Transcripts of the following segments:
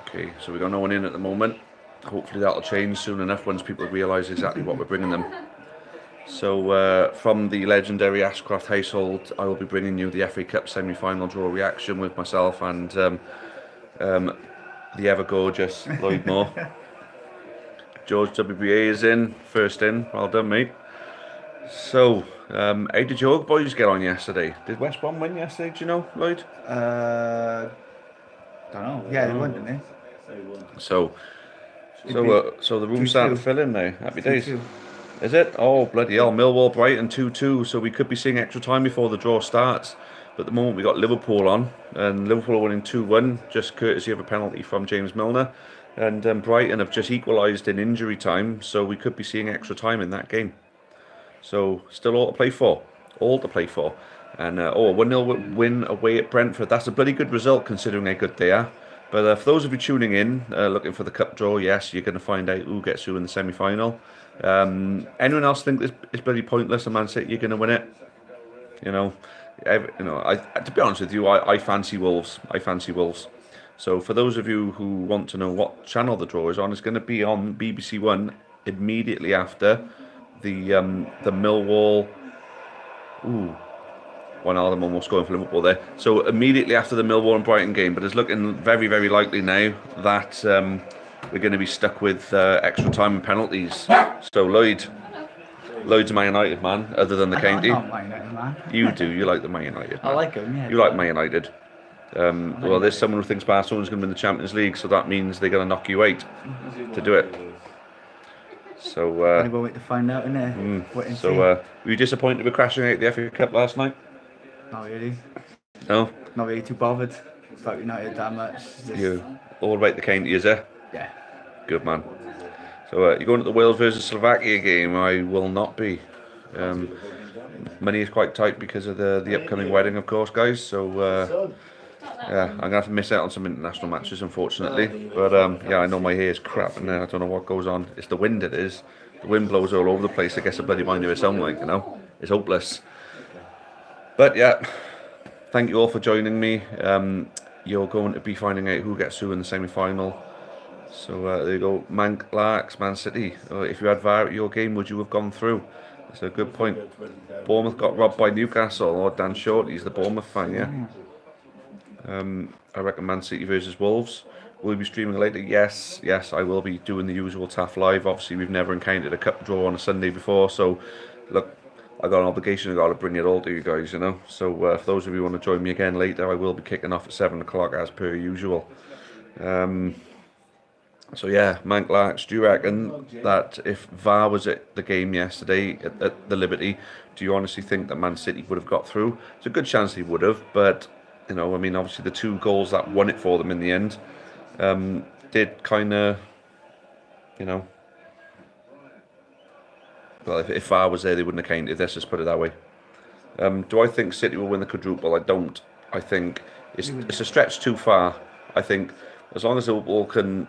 Okay, so we got no one in at the moment. Hopefully that'll change soon enough once people realise exactly what we're bringing them. So from the legendary Ashcroft household, I will be bringing you the FA Cup semi-final draw reaction with myself and the ever gorgeous Lloyd Moore. George WBA is in, first in. Well done, mate. So, how did your boys get on yesterday? Did West Brom win yesterday? Do you know, Lloyd? Don't know. Yeah, they won, didn't they? So the room's starting to fill in now. Happy days. 2-2. Is it? Oh, bloody hell. Millwall Brighton 2-2. So we could be seeing extra time before the draw starts. But at the moment we got Liverpool on. And Liverpool are winning 2-1, just courtesy of a penalty from James Milner. And Brighton have just equalised in injury time. So we could be seeing extra time in that game. So still all to play for. All to play for. And a 1-0 win away at Brentford. That's a bloody good result considering how good they are. But for those of you tuning in, looking for the cup draw, yes, you're going to find out who gets who in the semi-final. Anyone else think this is bloody pointless and Man City you're going to win it? To be honest with you, I fancy Wolves. I fancy Wolves. So for those of you who want to know what channel the draw is on, it's going to be on BBC One immediately after the Millwall. Ooh. Wijnaldum almost going for Liverpool there. So immediately after the Millwall and Brighton game, but it's looking very, very likely now that we're going to be stuck with extra time and penalties. So Lloyd's a Man United man, other than the county. I'm not Man United man. You do. You like the Man United. Man. I like them. Yeah. You like Man United. Well, there's someone who thinks Barcelona's going to win the Champions League, so that means they're going to knock you out to do it. So. We're going to find out, innit? Were you disappointed with crashing out the FA Cup last night? Not really. No? Not really too bothered about United that much. You all about the county, is it? Yeah. Good man. So you're going to the Wales versus Slovakia game. I will not be. Money is quite tight because of the upcoming wedding, of course, guys. So yeah, I'm gonna have to miss out on some international matches, unfortunately. But yeah, I know my hair is crap, and I don't know what goes on. It's the wind. It is. The wind blows all over the place. I guess a bloody mind of its own, like it's hopeless. But yeah, thank you all for joining me. You're going to be finding out who gets who in the semi-final. So there you go. Larks, Man City. If you had VAR at your game, would you have gone through? That's a good point. Bournemouth got robbed by Newcastle. Or Dan Short, he's the Bournemouth fan, yeah. I reckon Man City versus Wolves. Will you be streaming later? Yes, I will be doing the usual TAF live. Obviously, we've never encountered a cup draw on a Sunday before, so look, I got an obligation. I got to bring it all to you guys, So for those of you who want to join me again later, I will be kicking off at 7 o'clock as per usual. So yeah, Mank Larks, do you reckon that if VAR was at the game yesterday at the Liberty, do you honestly think that Man City would have got through? It's a good chance they would have, but I mean, obviously the 2 goals that won it for them in the end did kind of, well, if VAR was there, they wouldn't have counted. Let's just put it that way. Do I think City will win the quadruple? I don't. I think it's a stretch too far. I think as long as Liverpool can,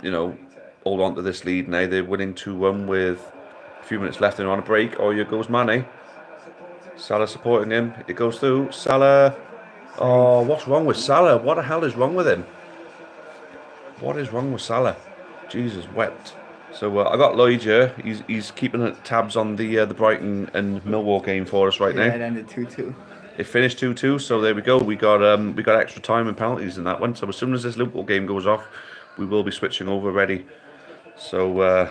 hold on to this lead now, they're winning 2-1 with a few minutes left and on a break. Oh, here goes Mane. Salah supporting him. It goes through. Salah. Oh, what's wrong with Salah? What the hell is wrong with him? What is wrong with Salah? Jesus wept. So I got Lloyd here. He's keeping tabs on the Brighton and Millwall game for us right now. Yeah, it ended 2-2. It finished 2-2. So there we go. We got extra time and penalties in that one. So as soon as this Liverpool game goes off, we will be switching over ready. So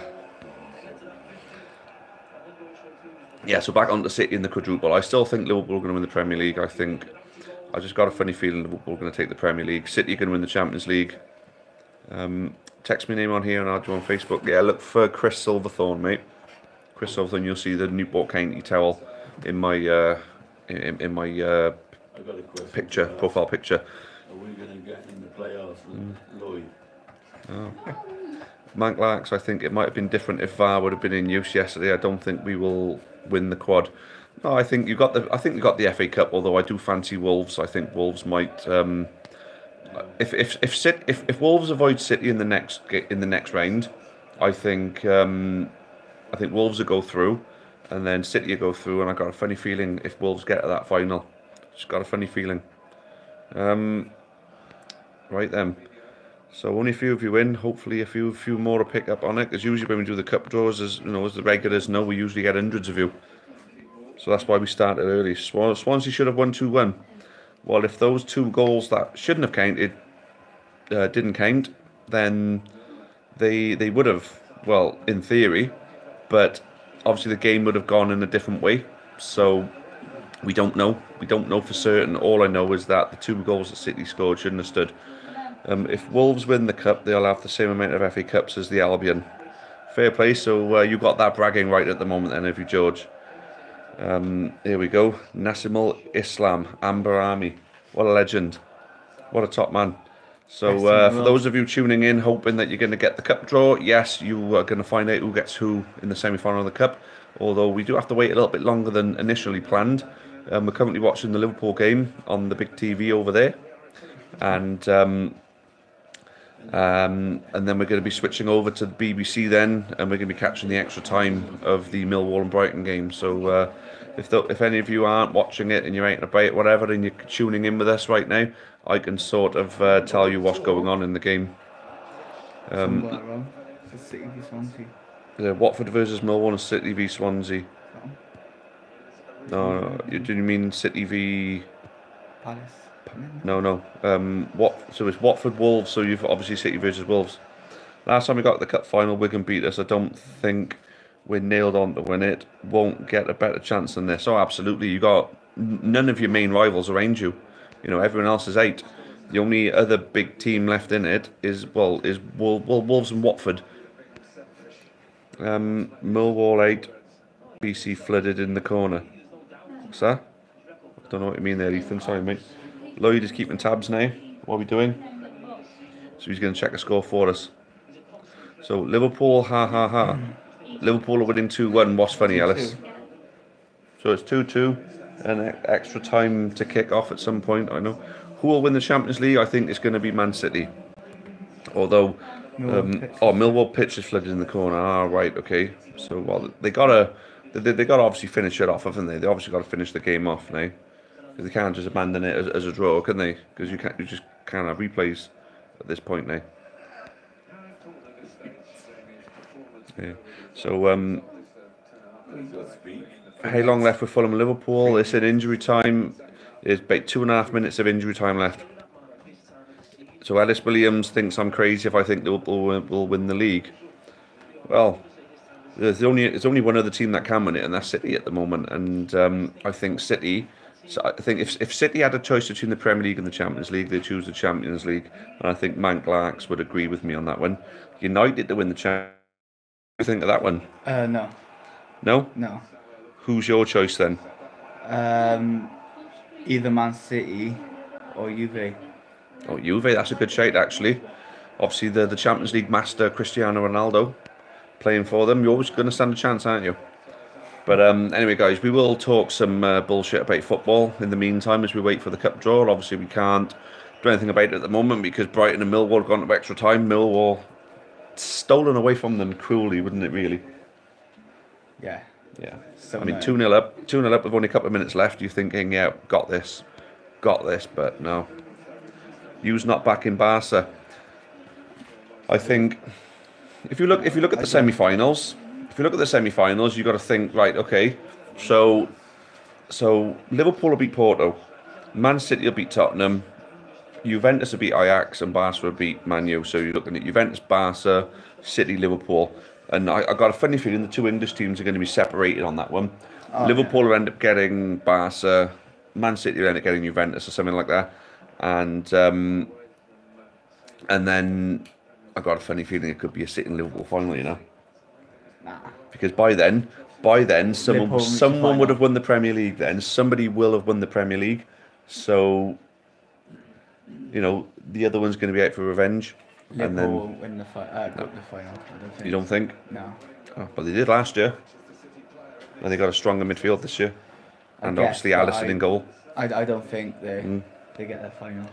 yeah. So back on to City in the quadruple. I still think Liverpool are going to win the Premier League. I just got a funny feeling Liverpool are going to take the Premier League. City are going to win the Champions League. Text my name on here and I'll do on Facebook. Yeah, look for Chris Silverthorne, mate. Chris Silverthorne. You'll see the Newport County towel in my in my profile picture. Are we going to get in the playoffs with Lloyd? Oh. Mank Larks, I think it might have been different if VAR would have been in use yesterday. I don't think we will win the quad. No, I think we got the FA Cup. Although I do fancy Wolves. I think Wolves might. If Wolves avoid City in the next round, I think Wolves will go through, and then City will go through. And I got a funny feeling if Wolves get to that final, just got a funny feeling. Right then, So only a few of you in. Hopefully a few more to pick up on it. Because usually when we do the cup draws, as you know, as the regulars know, we usually get hundreds of you. So that's why we started early. Swansea should have won 2-1. Well, if those 2 goals that shouldn't have counted didn't count, then they would have. Well, in theory, but obviously the game would have gone in a different way. So we don't know. We don't know for certain. All I know is that the 2 goals that City scored shouldn't have stood. If Wolves win the cup, they'll have the same amount of FA Cups as the Albion. Fair play. So you got that bragging right at the moment, then, have you, George? Here we go. Nasimul Islam, Amber Army. What a legend. What a top man. So for those of you tuning in, hoping that you're going to get the cup draw, yes, you are going to find out who gets who in the semi-final of the cup. Although we do have to wait a little bit longer than initially planned. We're currently watching the Liverpool game on the big TV over there. And then we're going to be switching over to the BBC then, and we're going to be catching the extra time of the Millwall and Brighton game. So if any of you aren't watching it and you're out and about, whatever, and you're tuning in with us right now, I can sort of tell you what's going on in the game. City v Swansea. Watford versus Millwall and City v Swansea. No, do you mean City v Palace? No. So it's Watford Wolves. So you've obviously City versus Wolves. Last time we got the cup final, Wigan beat us. I don't think we're nailed on to win it. Won't get a better chance than this. Oh, absolutely. You got none of your main rivals around you. You know, everyone else is out. The only other big team left in it is Wolves and Watford. Millwall out. BC flooded in the corner. What's that? I don't know what you mean there, Ethan. Sorry, mate. Lloyd is keeping tabs now. What are we doing? So he's going to check the score for us. So Liverpool, Liverpool are winning 2-1. What's funny, Ellis? So it's 2-2 and extra time to kick off at some point. I know. Who will win the Champions League? I think it's going to be Man City. Although, Millwall pitch is flooded in the corner. Ah, right, okay. So well, they gotta obviously finish it off, haven't they? They obviously got to finish the game off now. They can't just abandon it as a draw, can they? Because you just can't have replays at this point now. Yeah. So how long left with Fulham and Liverpool? It's in injury time. There's about 2.5 minutes of injury time left. So Ellis Williams thinks I'm crazy if I think Liverpool will win the league. Well, there's only one other team that can win it, and that's City at the moment. And I think City. So I think if City had a choice between the Premier League and the Champions League, they'd choose the Champions League. And I think Mank Larks would agree with me on that one. United to win the Champions League. What do you think of that one? No. No? No. Who's your choice then? Either Man City or Juve. Oh, Juve, that's a good shout actually. Obviously the Champions League master Cristiano Ronaldo playing for them. You're always going to stand a chance, aren't you? But anyway, guys, we will talk some bullshit about football in the meantime as we wait for the cup draw. Obviously, we can't do anything about it at the moment because Brighton and Millwall have gone to extra time. Millwall stolen away from them cruelly, wouldn't it, really? Yeah. Yeah. So I mean, 2-0 up. 2-0 up with only a couple of minutes left. You're thinking, yeah, got this. But no. You's not back in Barca. I think if you look at the semi-finals... If you look at the semi-finals, you've got to think, right, okay, so Liverpool will beat Porto, Man City will beat Tottenham, Juventus will beat Ajax, and Barca will beat Man U. So you're looking at Juventus, Barca, City, Liverpool. And I got a funny feeling the two English teams are going to be separated on that one. Liverpool will end up getting Barca, Man City will end up getting Juventus or something like that. And then I got a funny feeling it could be a City and Liverpool final, you know. Because by then, someone would have won the Premier League. Then somebody will have won the Premier League. So, you know, the other one's going to be out for revenge. Liverpool won't win the final. I don't think. You don't think? No. Oh, but they did last year. And they got a stronger midfield this year. And obviously Alisson in goal. I don't think they get their final.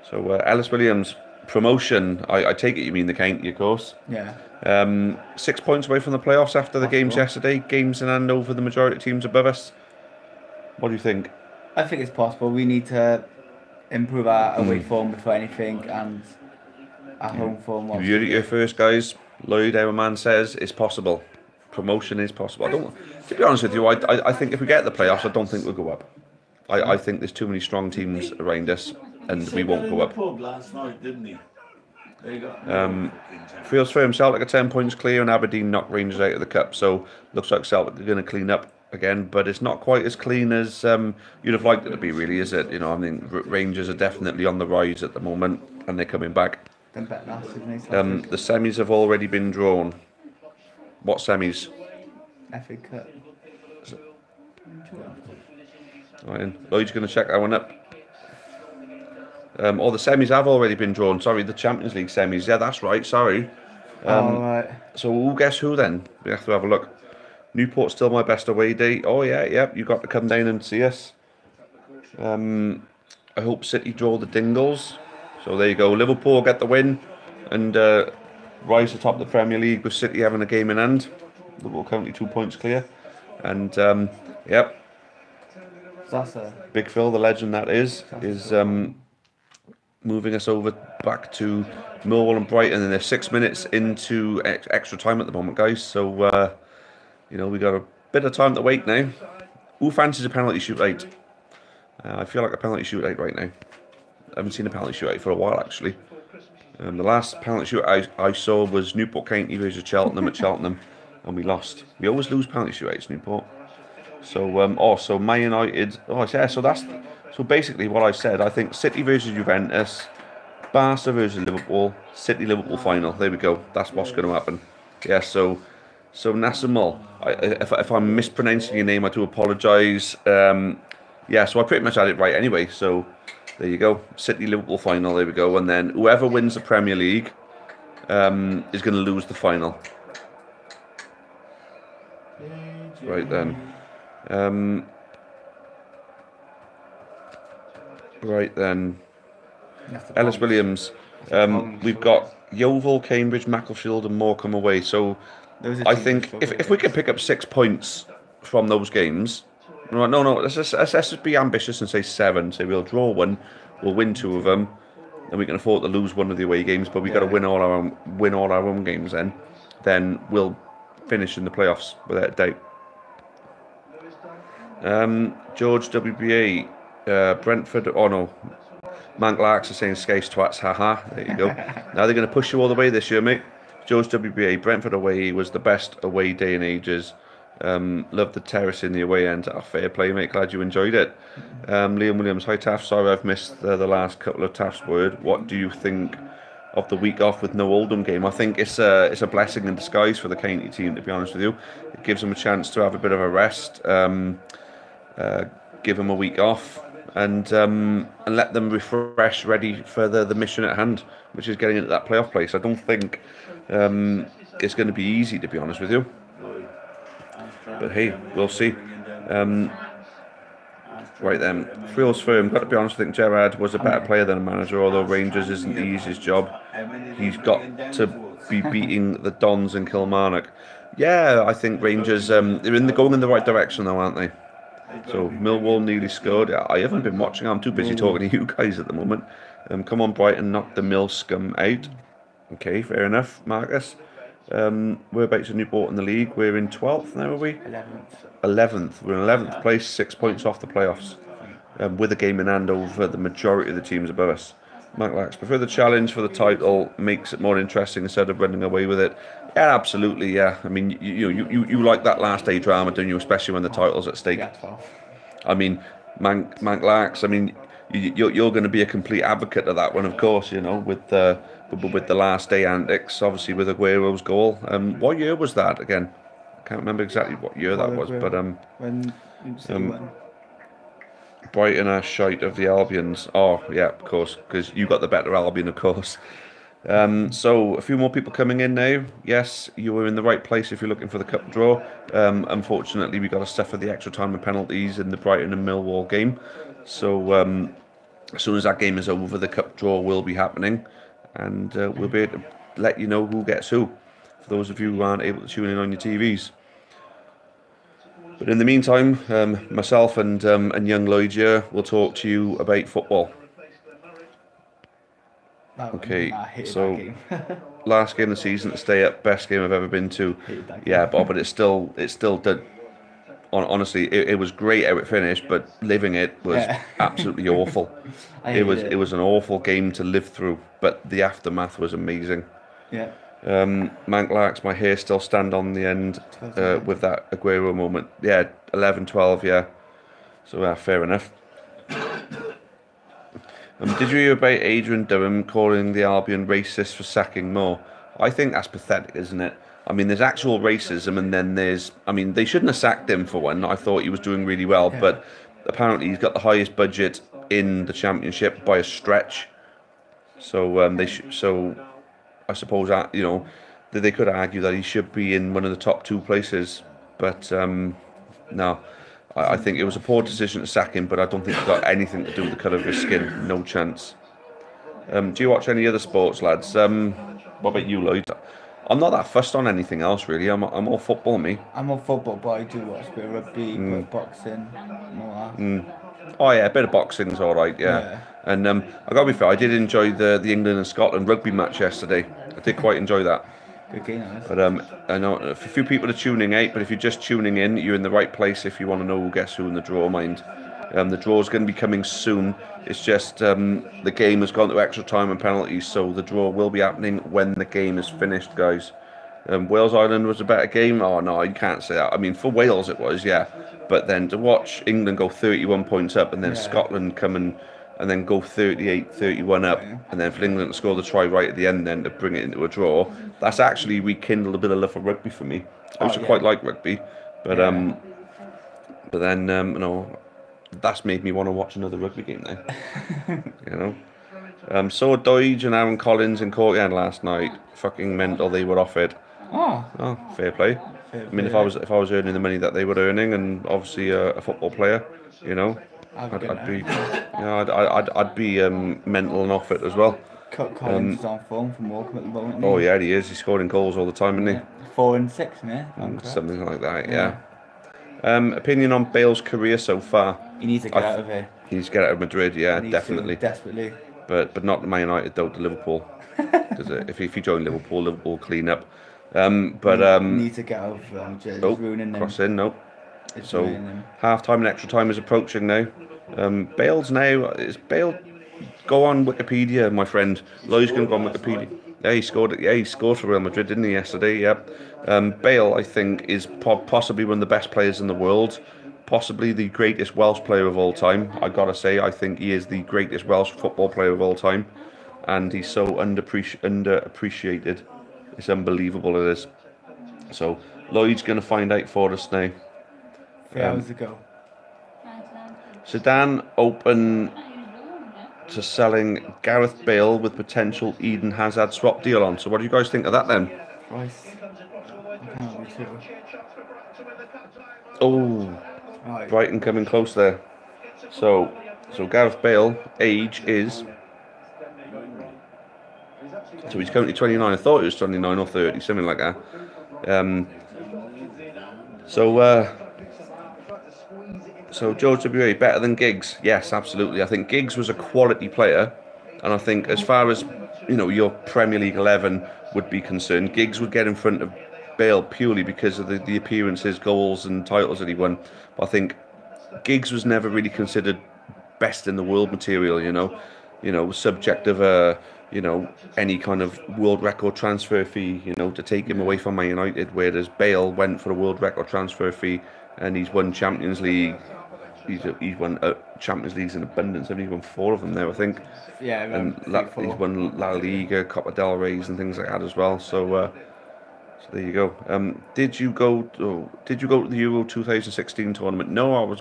So Ellis Williams, promotion. I take it you mean the county, of course. Yeah. 6 points away from the playoffs after the games yesterday. Games in hand over the majority of teams above us. What do you think? I think it's possible. We need to improve our away form before anything, and At home form. You heard it here first, guys. Lloyd, our man, says it's possible. Promotion is possible. I don't. To be honest with you, I think if we get the playoffs, I don't think we'll go up. I think there's too many strong teams around us, and we won't go up. Pub last night, didn't he? Feels for himself like 10 points clear, and Aberdeen knocked Rangers out of the cup. So looks like Celtic are going to clean up again, but it's not quite as clean as you'd have liked it to be, really, is it? You know, I mean, Rangers are definitely on the rise at the moment, and they're coming back. The semis have already been drawn. What semis? FA Cup. Right, Lloyd's going to check that one up. The semis have already been drawn. Sorry, the Champions League semis. Yeah, that's right. Sorry. Right. So who guess who then? We have to have a look. Newport's still my best away day. Oh yeah. You got to come down and see us. I hope City draw the Dingles. So there you go. Liverpool get the win and rise atop the Premier League with City having a game in hand. Liverpool currently 2 points clear. And yep. That's a Big Phil, the legend that is moving us over back to Millwall and Brighton, and they're 6 minutes into extra time at the moment, guys. So you know, we got a bit of time to wait now. Who fancies a penalty shootout? I feel like a penalty shootout right now. I haven't seen a penalty shootout for a while, actually. The last penalty shootout I saw was Newport County versus Cheltenham at Cheltenham, and we lost. We always lose penalty shootouts, Newport. So also Man United. Oh yeah, so basically what I said. I think City versus Juventus, Barca versus Liverpool, City Liverpool final. There we go. That's what's going to happen. Yeah. So Nassimul. If I'm mispronouncing your name, I do apologise. Yeah. So I pretty much had it right anyway. So there you go. City Liverpool final. There we go. And then whoever wins the Premier League is going to lose the final. Right then. Right then, Ellis Williams. We've got Yeovil, Cambridge, Macclesfield, and Morecambe away. So I think if we can pick up 6 points from those games, no, let's just be ambitious and say 7. Say we'll draw 1, we'll win 2 of them, and we can afford to lose 1 of the away games. But we got to win all our own games. Then we'll finish in the playoffs without a doubt. George WBA, Brentford. Oh no, Mank Larks are saying Scace twats. Haha. There you go. Now they're going to push you all the way this year, mate. George WBA, Brentford away was the best away day in ages. Loved the terrace in the away end. Fair play, mate. Glad you enjoyed it. Liam Williams, hi Taff. Sorry I've missed the last couple of Taff's word. What do you think of the week off with no Oldham game? I think it's a blessing in disguise for the county team, to be honest with you. It gives them a chance to have a bit of a rest. Give them a week off and let them refresh, ready for the mission at hand, which is getting into that playoff place. I don't think it's going to be easy, to be honest with you. But hey, we'll see. Right then, Friel's firm. Got to be honest, I think Gerrard was a better player than a manager, although Rangers isn't the easiest job. He's got to be beating the Dons and Kilmarnock. Yeah, I think Rangers, they're going in the right direction though, aren't they? So Millwall nearly scored. I haven't been watching. I'm too busy talking to you guys at the moment. Come on, Brighton knocked the Mill scum out. Okay, fair enough, Marcus. Whereabouts in Newport in the league? We're in 12th now, are we? 11th. We're in 11th place, 6 points off the playoffs, with a game in hand over the majority of the teams above us. Mike Lax, prefer the challenge for the title, makes it more interesting instead of running away with it. Yeah, absolutely. Yeah, I mean, you like that last day drama, don't you? Especially when the title's at stake. I mean, Mank Lax. I mean, you're going to be a complete advocate of that one, of course. You know, with the last day antics, obviously with Aguero's goal. What year was that again? I can't remember exactly what year that was, but when Brighton are shite of the Albions. Oh yeah, of course, because you got the better Albion, of course. So a few more people coming in now. Yes, you were in the right place if you're looking for the cup draw. Unfortunately, we got to suffer the extra time and penalties in the Brighton and Millwall game. So as soon as that game is over, the cup draw will be happening, and we'll be able to let you know who gets who, for those of you who aren't able to tune in on your TVs. But in the meantime, myself and young Lloyd here will talk to you about football. That one, Okay, I hated so- that game. Last game of the season to stay up, best game I've ever been to. Hated that game. Yeah, but it still did. Honestly, it was great how it finished, but living it was Yeah. absolutely awful. I It hated was an awful game to live through, but the aftermath was amazing. Yeah. Mank Larks, my hair still stand on the end with that Aguero moment. Yeah, 11-12, yeah. So fair enough. Did you hear about Adrian Durham calling the Albion racist for sacking Moore? I think that's pathetic, isn't it? I mean, there's actual racism, and then there's... I mean, they shouldn't have sacked him for one. I thought he was doing really well, but apparently he's got the highest budget in the Championship by a stretch. So So I suppose that, you know, that they could argue that he should be in one of the top 2 places, but no. I think it was a poor decision to sack him, but I don't think it got anything to do with the colour of his skin. No chance. Do you watch any other sports, lads? What about you, Lloyd? I'm not that fussed on anything else, really. I'm all football, me. I'm on football, but I do watch a bit of rugby, bit of boxing, and all that. Oh yeah, a bit of boxing's all right, yeah. And I gotta be fair, I did enjoy the England and Scotland rugby match yesterday. I did quite enjoy that. Good game, that was. But I know a few people are tuning out, but if you're just tuning in, you're in the right place if you want to know who gets who in the draw, mind. The draw's going to be coming soon. It's just the game has gone to extra time and penalties, so the draw will be happening when the game is finished, guys. Wales-Ireland was a better game. Oh no, you can't say that. I mean, for Wales it was, yeah. But then to watch England go 31 points up and then Scotland come and then go 38-31 up, and then for England to score the try right at the end then to bring it into a draw, that's actually rekindled a bit of love for rugby for me. I used to quite like rugby, but then you know, that's made me want to watch another rugby game now. You know, saw Doige and Aaron Collins in Courtyard last night. Fucking mental. They were off it. Oh, Fair play. I mean, if I was earning the money that they were earning, and obviously a football player, you know, I'd be, you know, I'd be mental and off it as well. Collins is on form from Morecambe at the moment. Oh yeah, he is. He's scoring goals all the time, isn't he? 4 and 6, man. Something like that. Yeah. Opinion on Bale's career so far? He needs to get out of here. He needs to get out of Madrid. Yeah, He needs definitely. to, desperately. But not Man United though. To Liverpool. Because if he joined Liverpool clean up. He needs to get out of it's ruining him. Cross in, no. It's So ruining him. half time and extra time is approaching now. Bale's now. Is Bale? Go on Wikipedia, my friend. Lloyd's going to go on Wikipedia. Yeah, he scored. Yeah, he scored for Real Madrid, didn't he, yesterday? Yeah. Bale, I think, is possibly one of the best players in the world. Possibly the greatest Welsh player of all time. I gotta say, I think he is the greatest Welsh football player of all time, and he's so underappreciated. It's unbelievable, it is. So Lloyd's going to find out for us now. 3 hours ago. Zidane open to selling Gareth Bale with potential Eden Hazard swap deal on. So what do you guys think of that then? Price. I can't be sure. Oh, Right. Brighton coming close there. So Gareth Bale, age is... So he's currently 29. I thought he was 29 or 30, something like that. So George W.A. better than Giggs? Yes, absolutely. I think Giggs was a quality player, and I think as far as, you know, your Premier League 11 would be concerned, Giggs would get in front of Bale purely because of the appearances, goals and titles that he won. But I think Giggs was never really considered best in the world material, you know, subject of any kind of world record transfer fee, you know, to take him away from Man United, whereas Bale went for a world record transfer fee and he's won Champions League. He's won Champions Leagues in abundance. He's won 4 of them there, I think. Yeah, and he's won La Liga, Copa del Rey's, and things like that as well. So there you go. Did you go to the Euro 2016 tournament? No,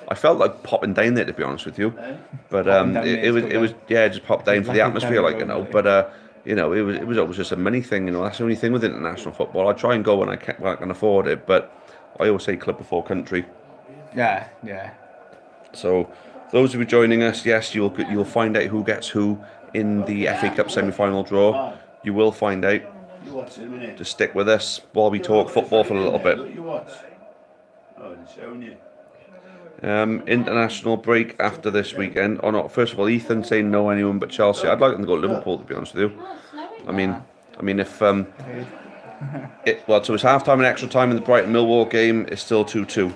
I felt like popping down there, to be honest with you. But it was just popped down for the atmosphere, like, you know. But you know, it was always just a money thing. You know, that's the only thing with international football. I try and go when I can afford it, but I always say club before country. Yeah. So those of you joining us, yes, you'll find out who gets who in the FA Cup semi-final draw. You will find out. Just stick with us while we talk football for a little bit. Look, you watch. Oh, it's showing you. International break after this weekend. Oh no, first of all, Ethan saying no anyone but Chelsea. I'd like them to go to Liverpool, to be honest with you. I mean if well, so it's half time and extra time in the Brighton Millwall game. It's still 2-2.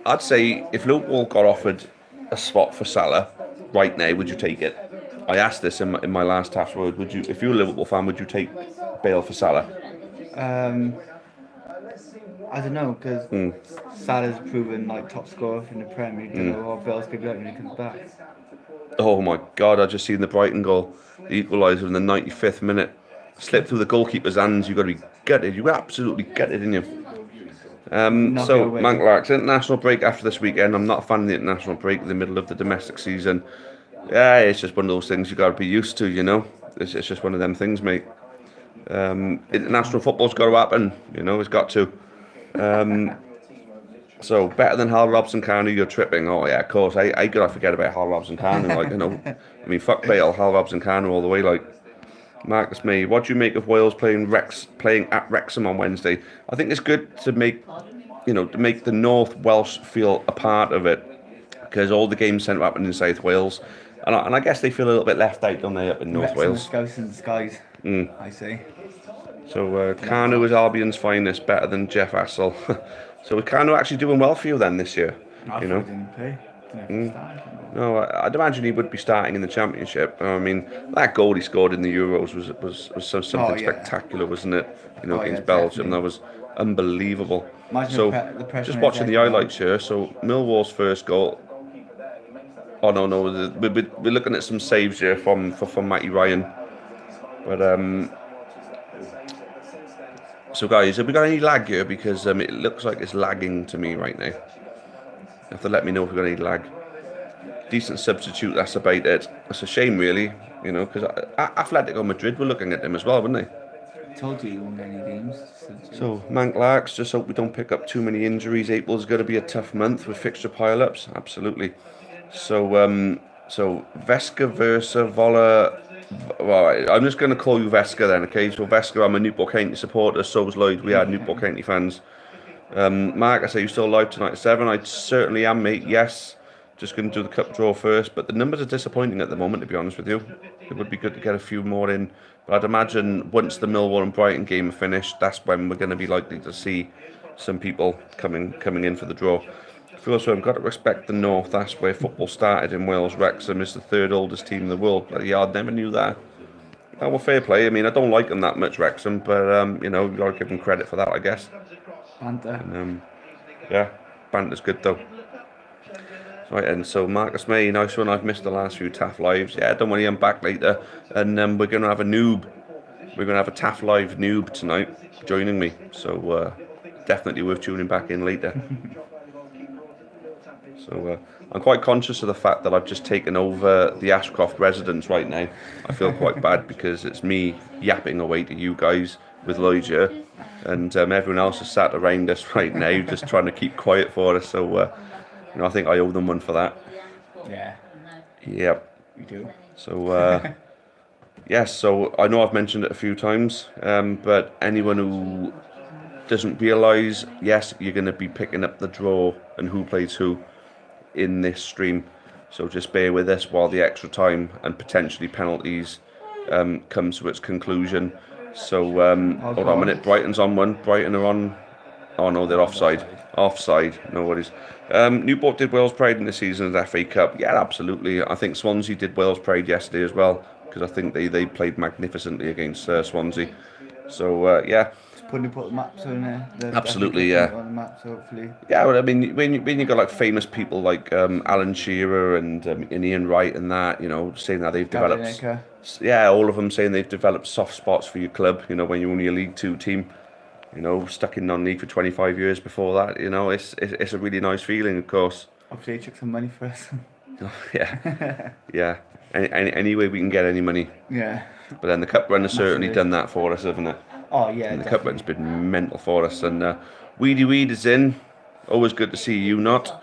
I'd say if Liverpool got offered a spot for Salah right now, would you take it? I asked this in my last task word. Would you, if you were a Liverpool fan, would you take Bale for Salah? I don't know, because Salah's proven like top scorer in the Premier League. Don't know what Bale's gonna be like when he comes back. Oh my God! I just seen the Brighton goal, the equaliser in the 95th minute. Slipped through the goalkeeper's hands. You got to be gutted. You got absolutely gutted, didn't you? So Manklarks, international break after this weekend. I'm not a fan of the international break in the middle of the domestic season. Yeah, it's just one of those things you got to be used to, you know. It's just one of them things, mate. International football's got to happen, you know. It's got to. So better than Hal Robson-Kanu, you're tripping. Oh yeah, of course. I gotta forget about Hal Robson-Kanu. Like, you know, I mean, fuck Bale, Hal Robson-Kanu all the way. Like, Marcus May, what do you make of Wales playing at Wrexham on Wednesday? I think it's good to make, you know, to make the North Welsh feel a part of it, because all the games tend to happen in South Wales, and I guess they feel a little bit left out, don't they, up in North Wales? Scouts in the skies, I say. So Kanu is Albion's finest, better than Jeff Hassel. So is Kanu actually doing well for you then this year? You know? Didn't play. Didn't start. No, I'd imagine he would be starting in the Championship. I mean, that goal he scored in the Euros was something spectacular, wasn't it? You know, against Belgium, definitely. That was unbelievable. Imagine so, the pressure just watching the highlights here. So Millwall's first goal. Oh no, we're looking at some saves here from Matty Ryan, but So guys, have we got any lag here? Because it looks like it's lagging to me right now. You have to let me know if we've got any lag. Decent substitute, that's about it. It's a shame really, you know, because Atletico Madrid were looking at them as well, weren't they? Told you won't get any games. So, Manklarks, just hope we don't pick up too many injuries. April's going to be a tough month with fixture pile-ups, absolutely. So, so Vesca Versa Vola. Well, I'm just going to call you Vesca then, okay? So Vesca, I'm a Newport County supporter, so was Lloyd. We are Newport County fans. Mark, I say you're still live tonight at 7. I certainly am, mate, yes. Just going to do the cup draw first, but the numbers are disappointing at the moment, to be honest with you. It would be good to get a few more in, but I'd imagine once the Millwall and Brighton game are finished, that's when we're going to be likely to see some people coming in for the draw. Also, I've got to respect the North. That's where football started in Wales. Wrexham is the 3rd oldest team in the world. Bloody hell, I never knew that. Oh, well, fair play. I mean, I don't like them that much, Wrexham, but you know, you've got to give them credit for that, I guess. Banter. And, yeah, banter's good though. Right, and so Marcus May, nice one. I've missed the last few TAF lives. Yeah, don't worry, I'm back later, and we're going to have a noob. We're going to have a TAF live noob tonight joining me. So definitely worth tuning back in later. So I'm quite conscious of the fact that I've just taken over the Ashcroft residence right now. I feel quite bad because it's me yapping away to you guys with Lloyd here, and everyone else is sat around us right now just trying to keep quiet for us. So you know, I think I owe them one for that. Yeah. Yep. You do. So yes, so I know I've mentioned it a few times, but anyone who doesn't realise, yes, you're going to be picking up the draw and who plays who in this stream, so just bear with us while the extra time and potentially penalties comes to its conclusion. So hold on a minute, Brighton's on one. Brighton are on. Oh no, they're offside. Offside, no worries. Newport did Wales Pride in the season's FA Cup. Yeah, absolutely. I think Swansea did Wales Pride yesterday as well, because I think they played magnificently against Swansea. So yeah. Put the maps on there. Absolutely, yeah. On the maps, hopefully. Yeah, well, I mean, when you got like famous people like Alan Shearer and Ian Wright and that, you know, saying that they've developed, yeah, all of them saying they've developed soft spots for your club. You know, when you're only a League 2 team, you know, stuck in non-league for 25 years before that. You know, it's a really nice feeling, of course. Hopefully, they took some money for us. Yeah, yeah. Any way we can get any money. Yeah. But then the cup run has certainly done that for us, hasn't it? Oh yeah, and the cup run's been mental for us. And Weedy Weed is in. Always good to see you, not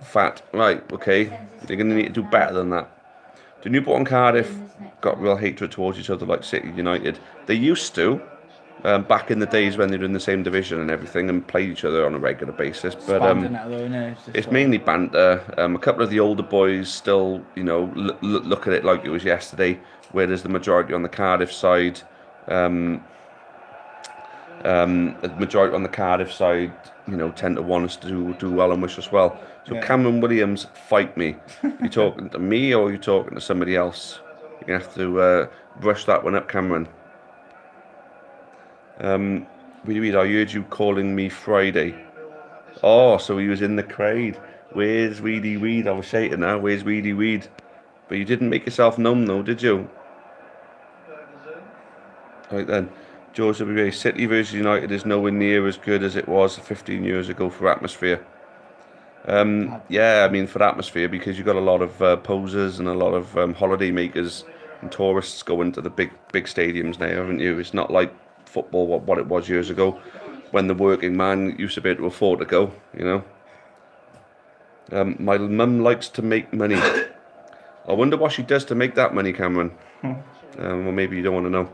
fat. Right, okay. You're going to need to do better than that. Do Newport and Cardiff got real hatred towards each other like City United? They used to. back in the days when they were in the same division and everything and played each other on a regular basis. But Banter now, though, innit? it's mainly banter. A couple of the older boys still, you know, look at it like it was yesterday, whereas the majority on the Cardiff side, you know, tend to want us to do well and wish us well. So Yeah. Cameron Williams, fight me. You talking to me or you talking to somebody else? You're gonna have to brush that one up, Cameron. Reed, I heard you calling me Friday. Oh, so he was in the crowd. Where's Weedy Weed? I was saying now, where's Weedy Weed? But you didn't make yourself known though, did you? Right then. George W. City versus United is nowhere near as good as it was 15 years ago for atmosphere. Yeah, I mean for atmosphere, because you've got a lot of posers and a lot of holiday makers and tourists going to the big stadiums now, haven't you? It's not like football what it was years ago when the working man used to be able to afford to go, you know. My mum likes to make money. I wonder what she does to make that money, Cameron. Well, maybe you don't want to know.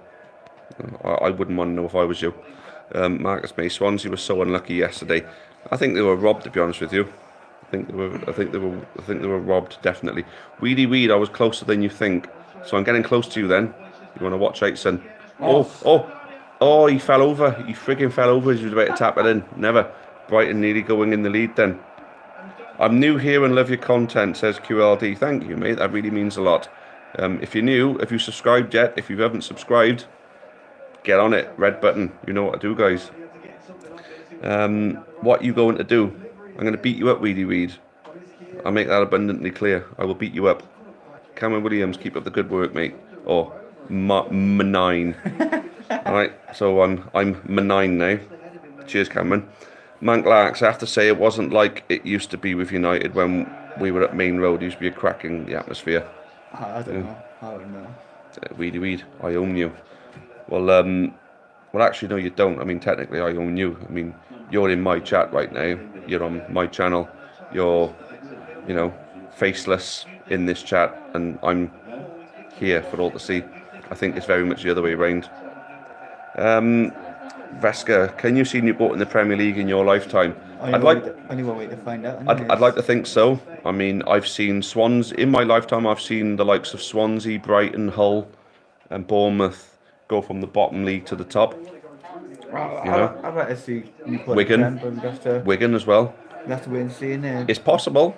I wouldn't want to know if I was you. Marcus May, Swansea was so unlucky yesterday. I think they were robbed, to be honest with you. I think they were robbed, definitely. Weedy Weed, I was closer than you think. So I'm getting close to you then. You want to watch out, son? Oh, he fell over. He freaking fell over as he was about to tap it in. Never. Brighton nearly going in the lead then. I'm new here and love your content, says QLD. Thank you, mate. That really means a lot. If you're new, if you subscribed yet, if you haven't subscribed, get on it. Red button. You know what to do, guys. What are you going to do? I'm going to beat you up, Weedy Weed. I'll make that abundantly clear. I will beat you up. Cameron Williams, keep up the good work, mate. Or Manine. Alright, so I'm Manine now. Cheers, Cameron. Mank Larks, I have to say it wasn't like it used to be with United when we were at Main Road. It used to be a cracking the atmosphere. I don't know. I don't know. Weedy Weed, I own you. Well, actually, no, you don't. I mean, technically, I own you. I mean, you're in my chat right now. You're on my channel. You're, you know, faceless in this chat, and I'm here for all to see. I think it's very much the other way around. Veska, can you see Newport in the Premier League in your lifetime? Only one way to find out. I'd like to think so. I mean, I've seen in my lifetime. I've seen the likes of Swansea, Brighton, Hull, and Bournemouth go from the bottom league to the top. You know, I'd like to see Wigan as well. We have to wait and see, innit? It's possible,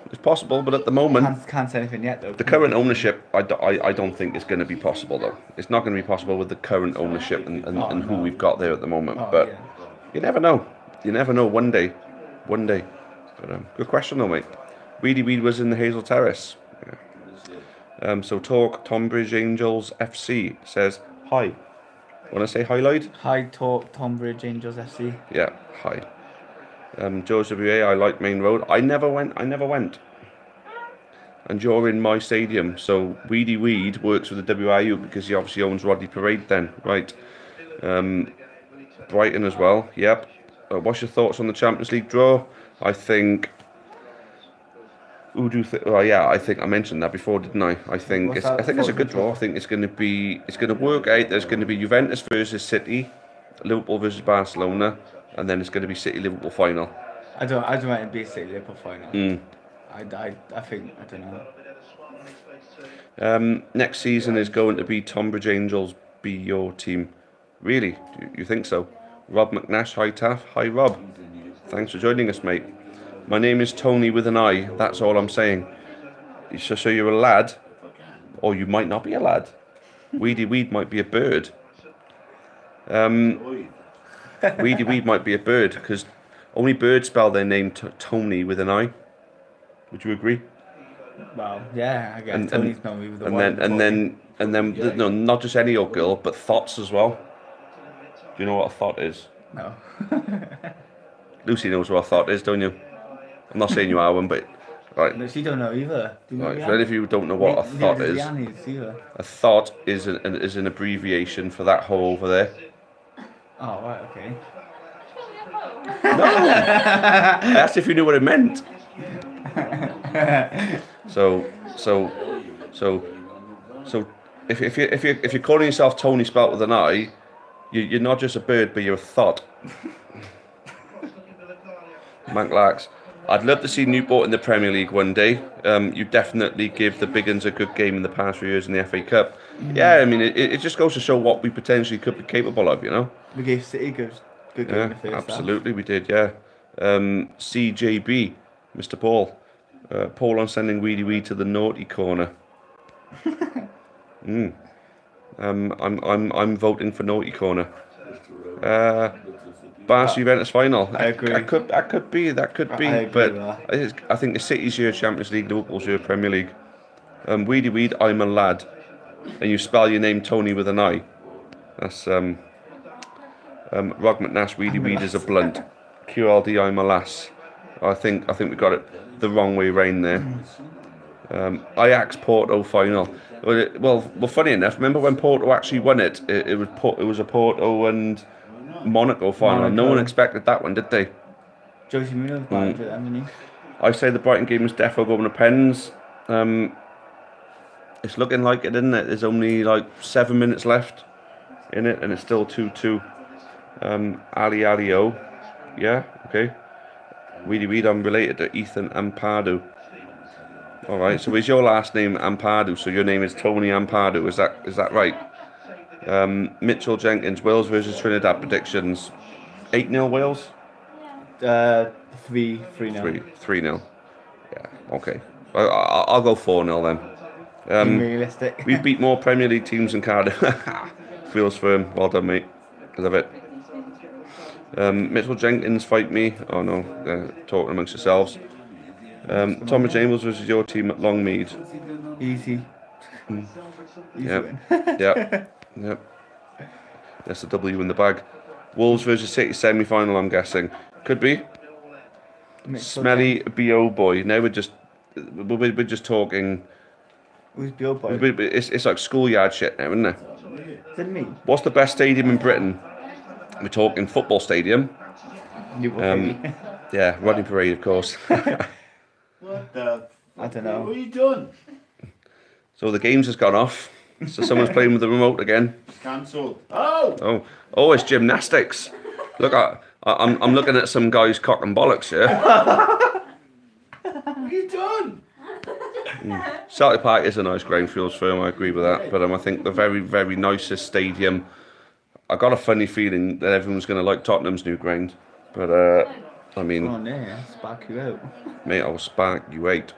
but at the moment, can't say anything yet though. The current ownership, I don't think it's going to be possible though. It's not going to be possible with the current ownership and who we've got there at the moment. But yeah. You never know. You never know. One day. But good question though, mate. Weedy Weed was in the Hazel Terrace. Yeah. So Talk Tonbridge Angels FC says hi. Want to say hi, Lloyd? Hi, Talk Tonbridge Angels FC. Yeah, hi. George WA, I like Main Road. I never went. And you're in my stadium. So Weedy Weed works with the WIU because he obviously owns Rodney Parade then, right? Brighton as well, yep. What's your thoughts on the Champions League draw? I think... Who do you think? Oh yeah, I think I mentioned that before, didn't I? I think it's a good draw. I think it's going to work out. There's going to be Juventus versus City, Liverpool versus Barcelona, and then it's going to be City Liverpool final. I don't want it to be City Liverpool final. I think I don't know. Next season is going to be Tonbridge Angels be your team. Really? Do you think so? Rob McNash, hi Taff, hi Rob. Thanks for joining us, mate. My name is Tony with an I. That's all I'm saying. So you're a lad, or you might not be a lad. Weedy Weed might be a bird. Weedy Weed might be a bird because only birds spell their name Tony with an I. Would you agree? Well, yeah, I guess Tony's known me with the and then no, not just any old girl, but thoughts as well. Do you know what a thought is? No. Lucy knows what a thought is, don't you? I'm not saying you are one, but right. No, she don't know either. Right, for any of you who don't know what a thought is, a thought is an abbreviation for that hole over there. Oh, right, okay. No, I asked if you knew what it meant. So if you're calling yourself Tony spelt with an I, You're not just a bird, but you're a thought. Manklax. I'd love to see Newport in the Premier League one day. You definitely give the big uns a good game in the past few years in the FA Cup. Yeah, I mean, it just goes to show what we potentially could be capable of, you know? We gave City good game in the first half. Absolutely, we did, yeah. CJB, Mr. Paul. Paul on sending Weedy Weed to the naughty corner. I'm voting for naughty corner. Barca Juventus final. I agree. That could be. I agree But with I think the City's year Champions League, Liverpool's year Premier League. Weedy Weed, I'm a lad, and you spell your name Tony with an I. That's Rog McNash. Weedy Weed is a blunt. QLD, I'm a lass. I think we got it the wrong way round there. Ajax Porto final. Well, funny enough, remember when Porto actually won it? It was a Porto and Monaco final. No one expected that one, did they? Josie Munoz back for them, didn't he? I say the Brighton game is defo going to pens. It's looking like it, isn't it? There's only like 7 minutes left in it, and it's still 2-2. Ali O. Yeah, okay. Weedy Weed, I'm related to Ethan Ampadu. Alright, so is your last name Ampadu? So your name is Tony Ampadu, is that right? Mitchell Jenkins, Wales versus Trinidad predictions. 8-0 Wales? 3-0. 3-0. Yeah, okay. I'll go 4-0 then. Realistic. We beat more Premier League teams than Cardiff. Feels firm. Well done, mate. I love it. Mitchell Jenkins, fight me. Oh no, talking amongst yourselves. Thomas James versus your team at Longmead. Easy. Yep. Yep. That's a W in the bag. Wolves versus City semi-final, I'm guessing. Could be. Smelly BO boy. Now we're just talking. Who's BO boy? It's like schoolyard shit now, isn't it? Is it me? What's the best stadium in Britain? We're talking football stadium. Yeah, Rodney Parade, of course. What the? I don't know. What have you done? So the game's just gone off. So someone's playing with the remote again. Cancelled. Oh! Oh, it's gymnastics. Look, I'm looking at some guy's cock and bollocks here. What have you done? Celtic Park is a nice ground, feels firm, I agree with that. But I think the very, very nicest stadium. I got a funny feeling that everyone's going to like Tottenham's new ground. But, I mean... Go on there, spark you out. Mate, I'll spark you out.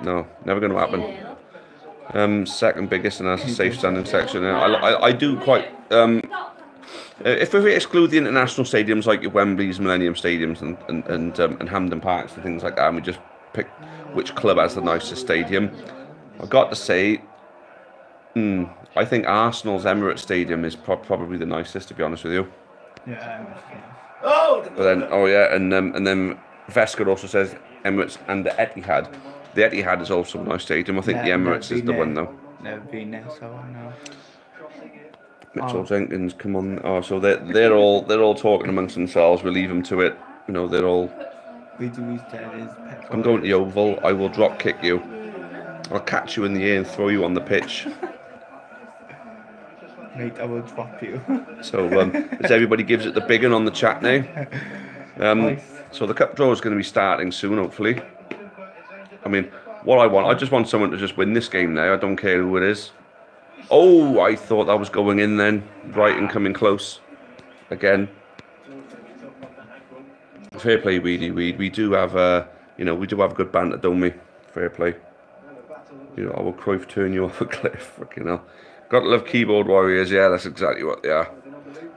No, never going to happen. Second biggest, and that's a safe standing section. I do quite... if we exclude the international stadiums like your Wembley's, Millennium Stadiums and Hampden Parks and things like that, and we just pick which club has the nicest stadium, I've got to say... I think Arsenal's Emirates Stadium is probably the nicest, to be honest with you. Yeah. Oh! But then, and then Vesker also says Emirates and the Etihad. The Etihad is also a nice stadium. I think the Emirates is the one though. Never been there, so I know. Mitchell Jenkins, come on. Oh, so they're all talking amongst themselves. We'll leave them to it. You know, they're all. I'm going to the Oval. I will drop kick you. I'll catch you in the air and throw you on the pitch. Mate, I will drop you. So, as everybody gives it the big one on the chat now. Nice. So the cup draw is going to be starting soon, hopefully. I mean, what I just want someone to just win this game now. I don't care who it is. Oh, I thought that was going in then. Brighton coming close. Again. Fair play, Weedy Weed. We do have, we do have good banter, don't we? Fair play. You know, I will Cruyff turn you off a cliff. Fucking hell. Got to love keyboard warriors. Yeah, that's exactly what they are.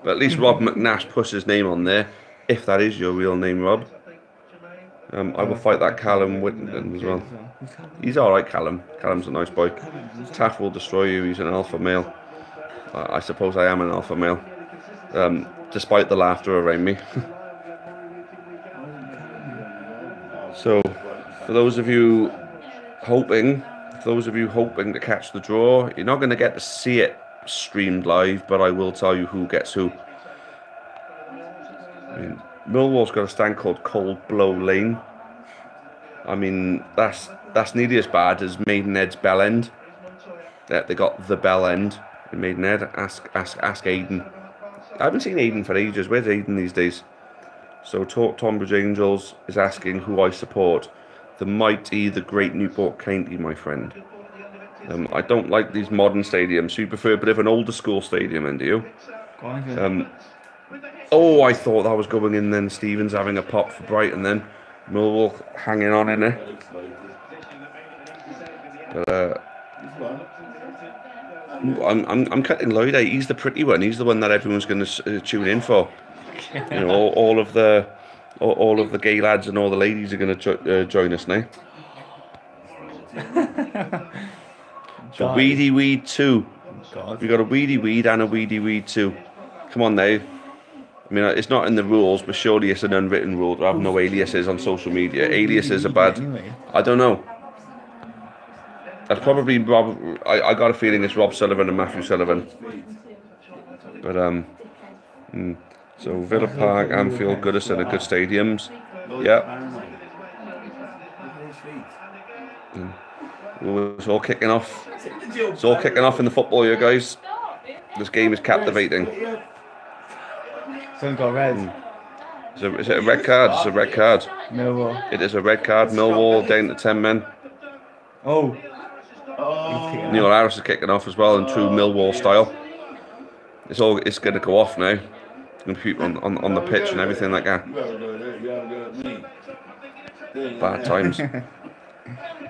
But at least Rob McNash puts his name on there. If that is your real name, Rob. I will fight that Callum Whittington as well. He's alright, Callum. Callum's a nice boy. Taff will destroy you. He's an alpha male. I suppose I am an alpha male. Despite the laughter around me. So, for those of you hoping to catch the draw, you're not going to get to see it streamed live, but I will tell you who gets who. I mean, Millwall's got a stand called Cold Blow Lane. I mean, that's nearly as bad as Maidenhead's Bell End. They got the Bell End. Maidenhead. Ask Aiden. I haven't seen Aiden for ages. Where's Aiden these days? So Tonbridge Angels is asking who I support. The mighty, the great Newport County, my friend. I don't like these modern stadiums. So you prefer a bit of an older school stadium, and do you? Oh, I thought that was going in then. Stevens having a pop for Brighton then. Millwall hanging on in there. But, I'm cutting Lloyd out. He's the pretty one. He's the one that everyone's going to tune in for. You know, all of the gay lads and all the ladies are going to join us now. So Weedy Weed 2. We got a Weedy Weed and a Weedy Weed 2. Come on now. I mean, it's not in the rules, but surely it's an unwritten rule to have no aliases on social media. Aliases are bad. I don't know. That's probably Rob. I got a feeling it's Rob Sullivan and Matthew Sullivan. But so Villa Park, Anfield, Goodison are good stadiums. Yeah. It's all kicking off. It's all kicking off in the football here, guys. This game is captivating. Someone got red. Is it a red card? It's a red card. Millwall. It is a red card. Millwall down to 10 men. Oh. Neil Harris is kicking off as well in true Millwall style. It's going to go off now. It's going to be on the pitch and everything like that. Bad times.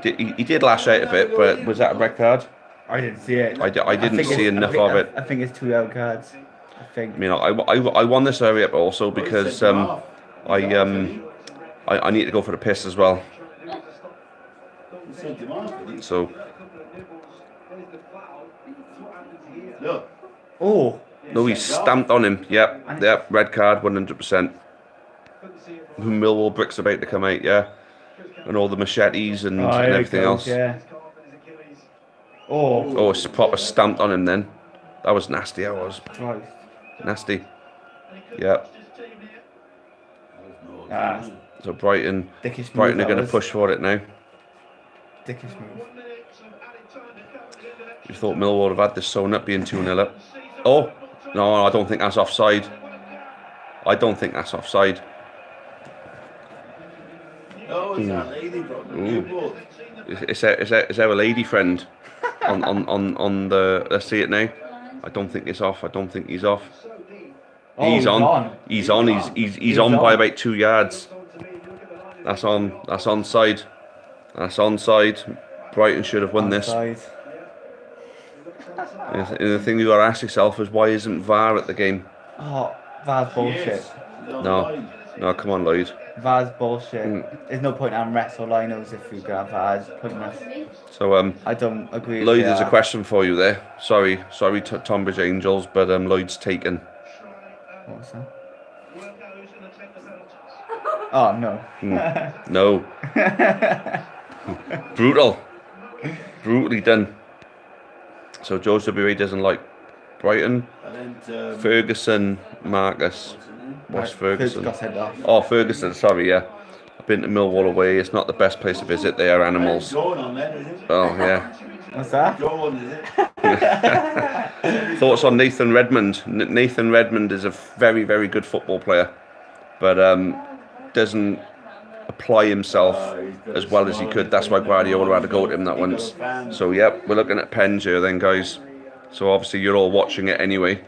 He did lash out a bit, but was that a red card? I didn't see it. I didn't see enough of it. I think it's 2 yellow cards. I think. I mean, I won this area up also because I need to go for the piss as well. So. Oh. No, he stamped on him. Yep, red card, 100%. Millwall bricks about to come out, yeah. And all the machetes and everything else. Yeah. Oh, it's proper stamped on him then. That was nasty, I was. Right. Nasty. Yeah. So Brighton are going to push for it now. Dickish move. You thought Millwall would have had this sewn up being 2-0 up. Oh, no, I don't think that's offside. I don't think that's offside. Oh, it's that lady from Newport. Is there a lady friend on the? Let's see it now. I don't think it's off. I don't think he's off. Oh, he's on. He's on. He's on by about 2 yards. That's on. That's onside. That's onside. Brighton should have won this. And the thing you got to ask yourself is, why isn't VAR at the game? Oh, VAR's bullshit. Yes. No, come on, Lloyd. VAR's bullshit. There's no point on refs or linos if we got VAR's pointless. So I don't agree. Lloyd, there's a question for you there. Sorry, Tonbridge Angels, but Lloyd's taken. What was that? Oh no. No. Brutally done. So Joseph WA doesn't like Brighton. Ferguson, Marcus. What's Ferguson? Got sent off. Oh, Ferguson, sorry, yeah. I've been to Millwall away. It's not the best place to visit. They are animals. Oh, yeah. What's that? Thoughts on Nathan Redmond? Nathan Redmond is a very, very good football player, but doesn't apply himself as well as he could. That's why Guardiola had to go at him that once. So, yep, we're looking at pens here then, guys. So, obviously, you're all watching it anyway.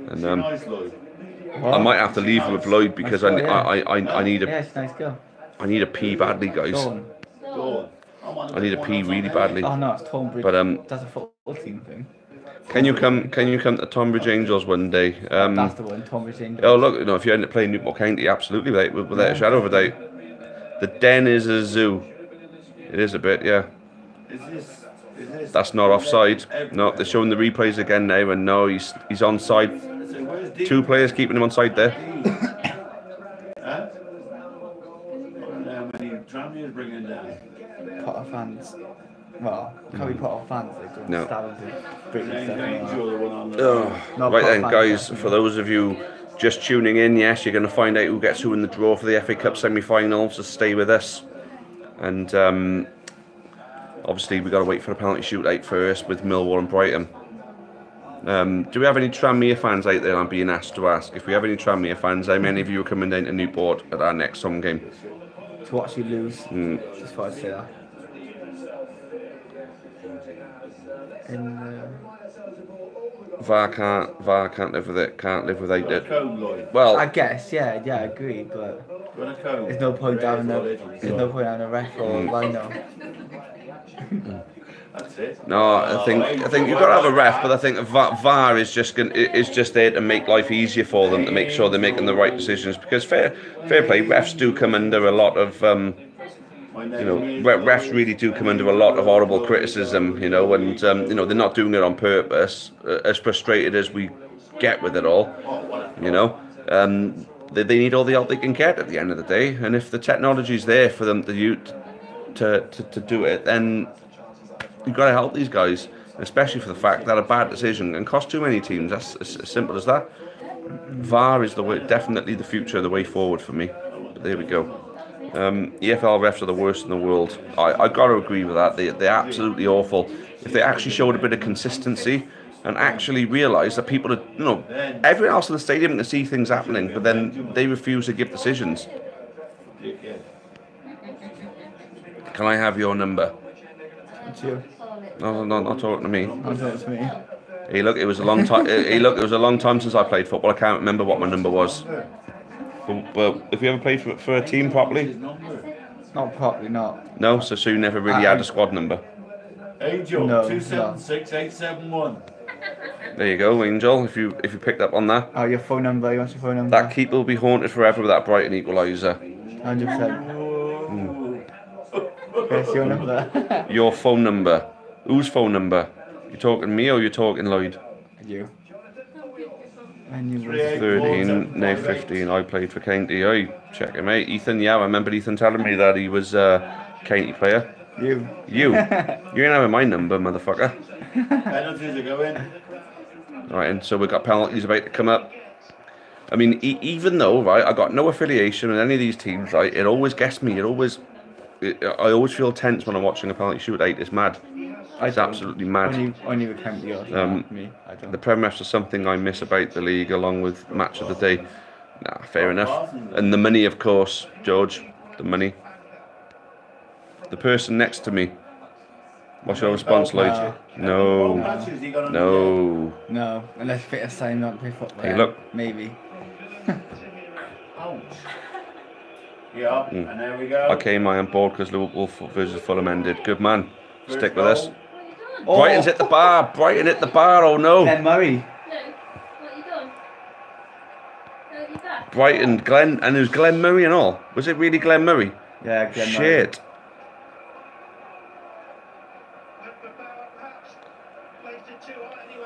And I might have to leave with Lloyd because I need a it's nice girl. I need a pee badly, guys. I need a pee really badly. Oh no, it's Tonbridge. But that's a football team thing. Can you come to Tonbridge Angels one day? That's the one, Tonbridge Angels. Oh look, if you end up playing Newport County, absolutely, without a shadow of a doubt. The Den is a zoo. It is a bit, yeah. That's not offside. No, they're showing the replays again now, and no, he's onside. 2 players keeping him onside there. How many tram bringing down? Potter fans. Well, can we Potter fans? They No. No, Right then, Potter guys, fans, for those of you just tuning in, yes, you're going to find out who gets who in the draw for the FA Cup semi-final, so stay with us. And obviously, we've got to wait for the penalty shootout first with Millwall and Brighton. Do we have any Tranmere fans out there? I'm being asked to ask. If we have any Tranmere fans, how many of you are coming down to Newport at our next home game? To watch you lose. Just thought I'd say that. VAR can't live with it. Can't live without it. Cone, Lloyd. Well, I guess, yeah, I agree, but Run a cone. there's no point having a ref or lino. That's it. no, I think you've got to have a ref, but I think VAR is just there to make life easier for them, to make sure they're making the right decisions. Because fair play, refs do come under a lot of refs really do come under a lot of horrible criticism, and they're not doing it on purpose. As frustrated as we get with it all, they need all the help they can get at the end of the day. And if the technology's there for them to do it, then you've got to help these guys, especially for the fact that a bad decision can cost too many teams. That's as simple as that. VAR is definitely the future, the way forward for me. But there we go. EFL refs are the worst in the world. I got to agree with that. They're absolutely awful. If they actually showed a bit of consistency and actually realised that people everyone else in the stadium can see things happening, but then they refuse to give decisions. Can I have your number? It's you. No, not talking to me. Not talking to me. Hey, look, it was a long time. Hey, look, it was a long time since I played football. I can't remember what my number was. But if you ever played for a team properly? Not properly, not. No, so you never really had a squad number. Angel, No, 276871. There you go, Angel. If you picked up on that, Oh, your phone number. You want your phone number? that keeper will be haunted forever with that Brighton equaliser. 100%. Yes, your number. Your phone number. Whose phone number? You talking me or you talking Lloyd? You. And you 13, now 15. I played for County. I check him out. Ethan, yeah, I remember Ethan telling me that he was a County player. You. You ain't having my number, motherfucker. Penalties are going. Right, and so we've got penalties about to come up. I mean, even though, right, I got no affiliation with any of these teams, right, it always gets me. I always feel tense when I'm watching a penalty shootout. It's mad. It's absolutely mad. Only with County or me. I don't. The Prem refs are something I miss about the league, along with match of the day. Nah, fair enough. And the money, of course, George. The money. The person next to me. What's your response, Lloyd? No. No, unless fit a sign not play football. Hey, look. Maybe. Ouch. Yeah, and there we go. Okay, I am bored because Liverpool versus Fulham ended. Good man. Stick with us. Oh. Brighton's hit the bar. Brighton hit the bar. Oh no. Glenn Murray. What you done? You back? Brighton, Glenn, and it was Glenn Murray and all. Was it really Glenn Murray? Yeah, Glenn Murray. Shit.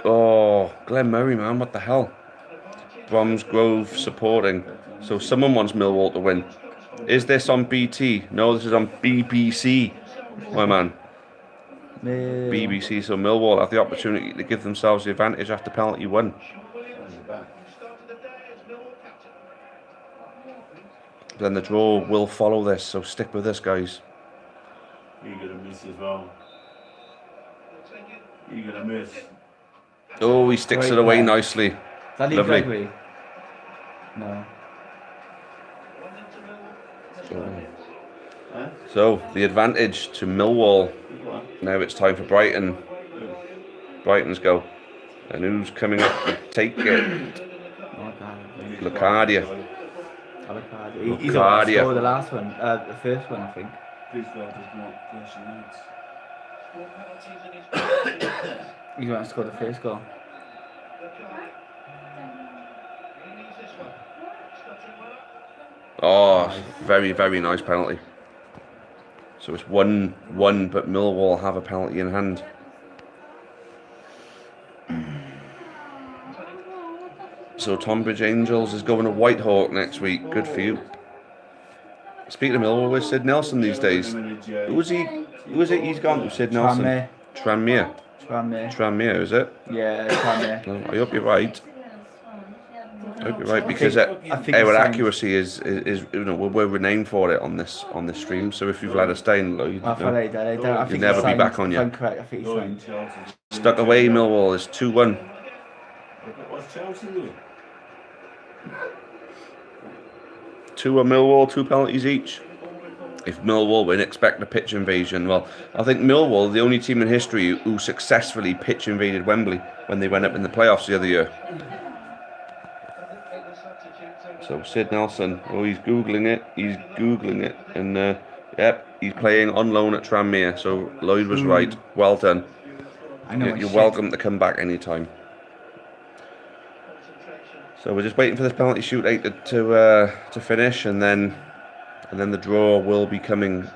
Oh, Glenn Murray, man, what the hell? Bromsgrove supporting. So someone wants Millwall to win. Is this on BT? No, this is on BBC. My man. BBC, so Millwall have the opportunity to give themselves the advantage after penalty one. Then the draw will follow this, so stick with this, guys. You're going to miss as well. You're going to miss. Oh, he sticks it away nicely. Is that Lee Lovely. Gregory? No. So, the advantage to Millwall. Now it's time for Brighton. Brighton's go. And who's coming up to take it? Locadia. He's on the last one. The first one, I think. Please God does not flush your nuts. He's going to score the first goal. Oh, very, very nice penalty. So it's 1-1, but Millwall have a penalty in hand. So Tonbridge Angels is going to Whitehawk next week. Good for you. Speaking of Millwall, where's Sid Nelson these days? Who is he? Who is it he's gone to? Sid Nelson? Tranmere. Tranmere, is it? Yeah, Tranmere. No, I hope you're right. I hope you're right, because our accuracy is we're renowned for it on this stream. So if you've let us down, Lloyd, you'll never be back on you. I'm correct. I think he's signed. Stuck away, Millwall is 2-1. Look at what's Chelsea doing. 2 are Millwall, 2 penalties each. If Millwall win, expect a pitch invasion. Well, I think Millwall, the only team in history who successfully pitch invaded Wembley when they went up in the playoffs the other year. So Sid Nelson, oh, he's googling it, and yep, he's playing on loan at Tranmere. So Lloyd was right. Well done. I know. You're welcome to come back anytime. So we're just waiting for this penalty shootout to finish, and then the draw will be coming,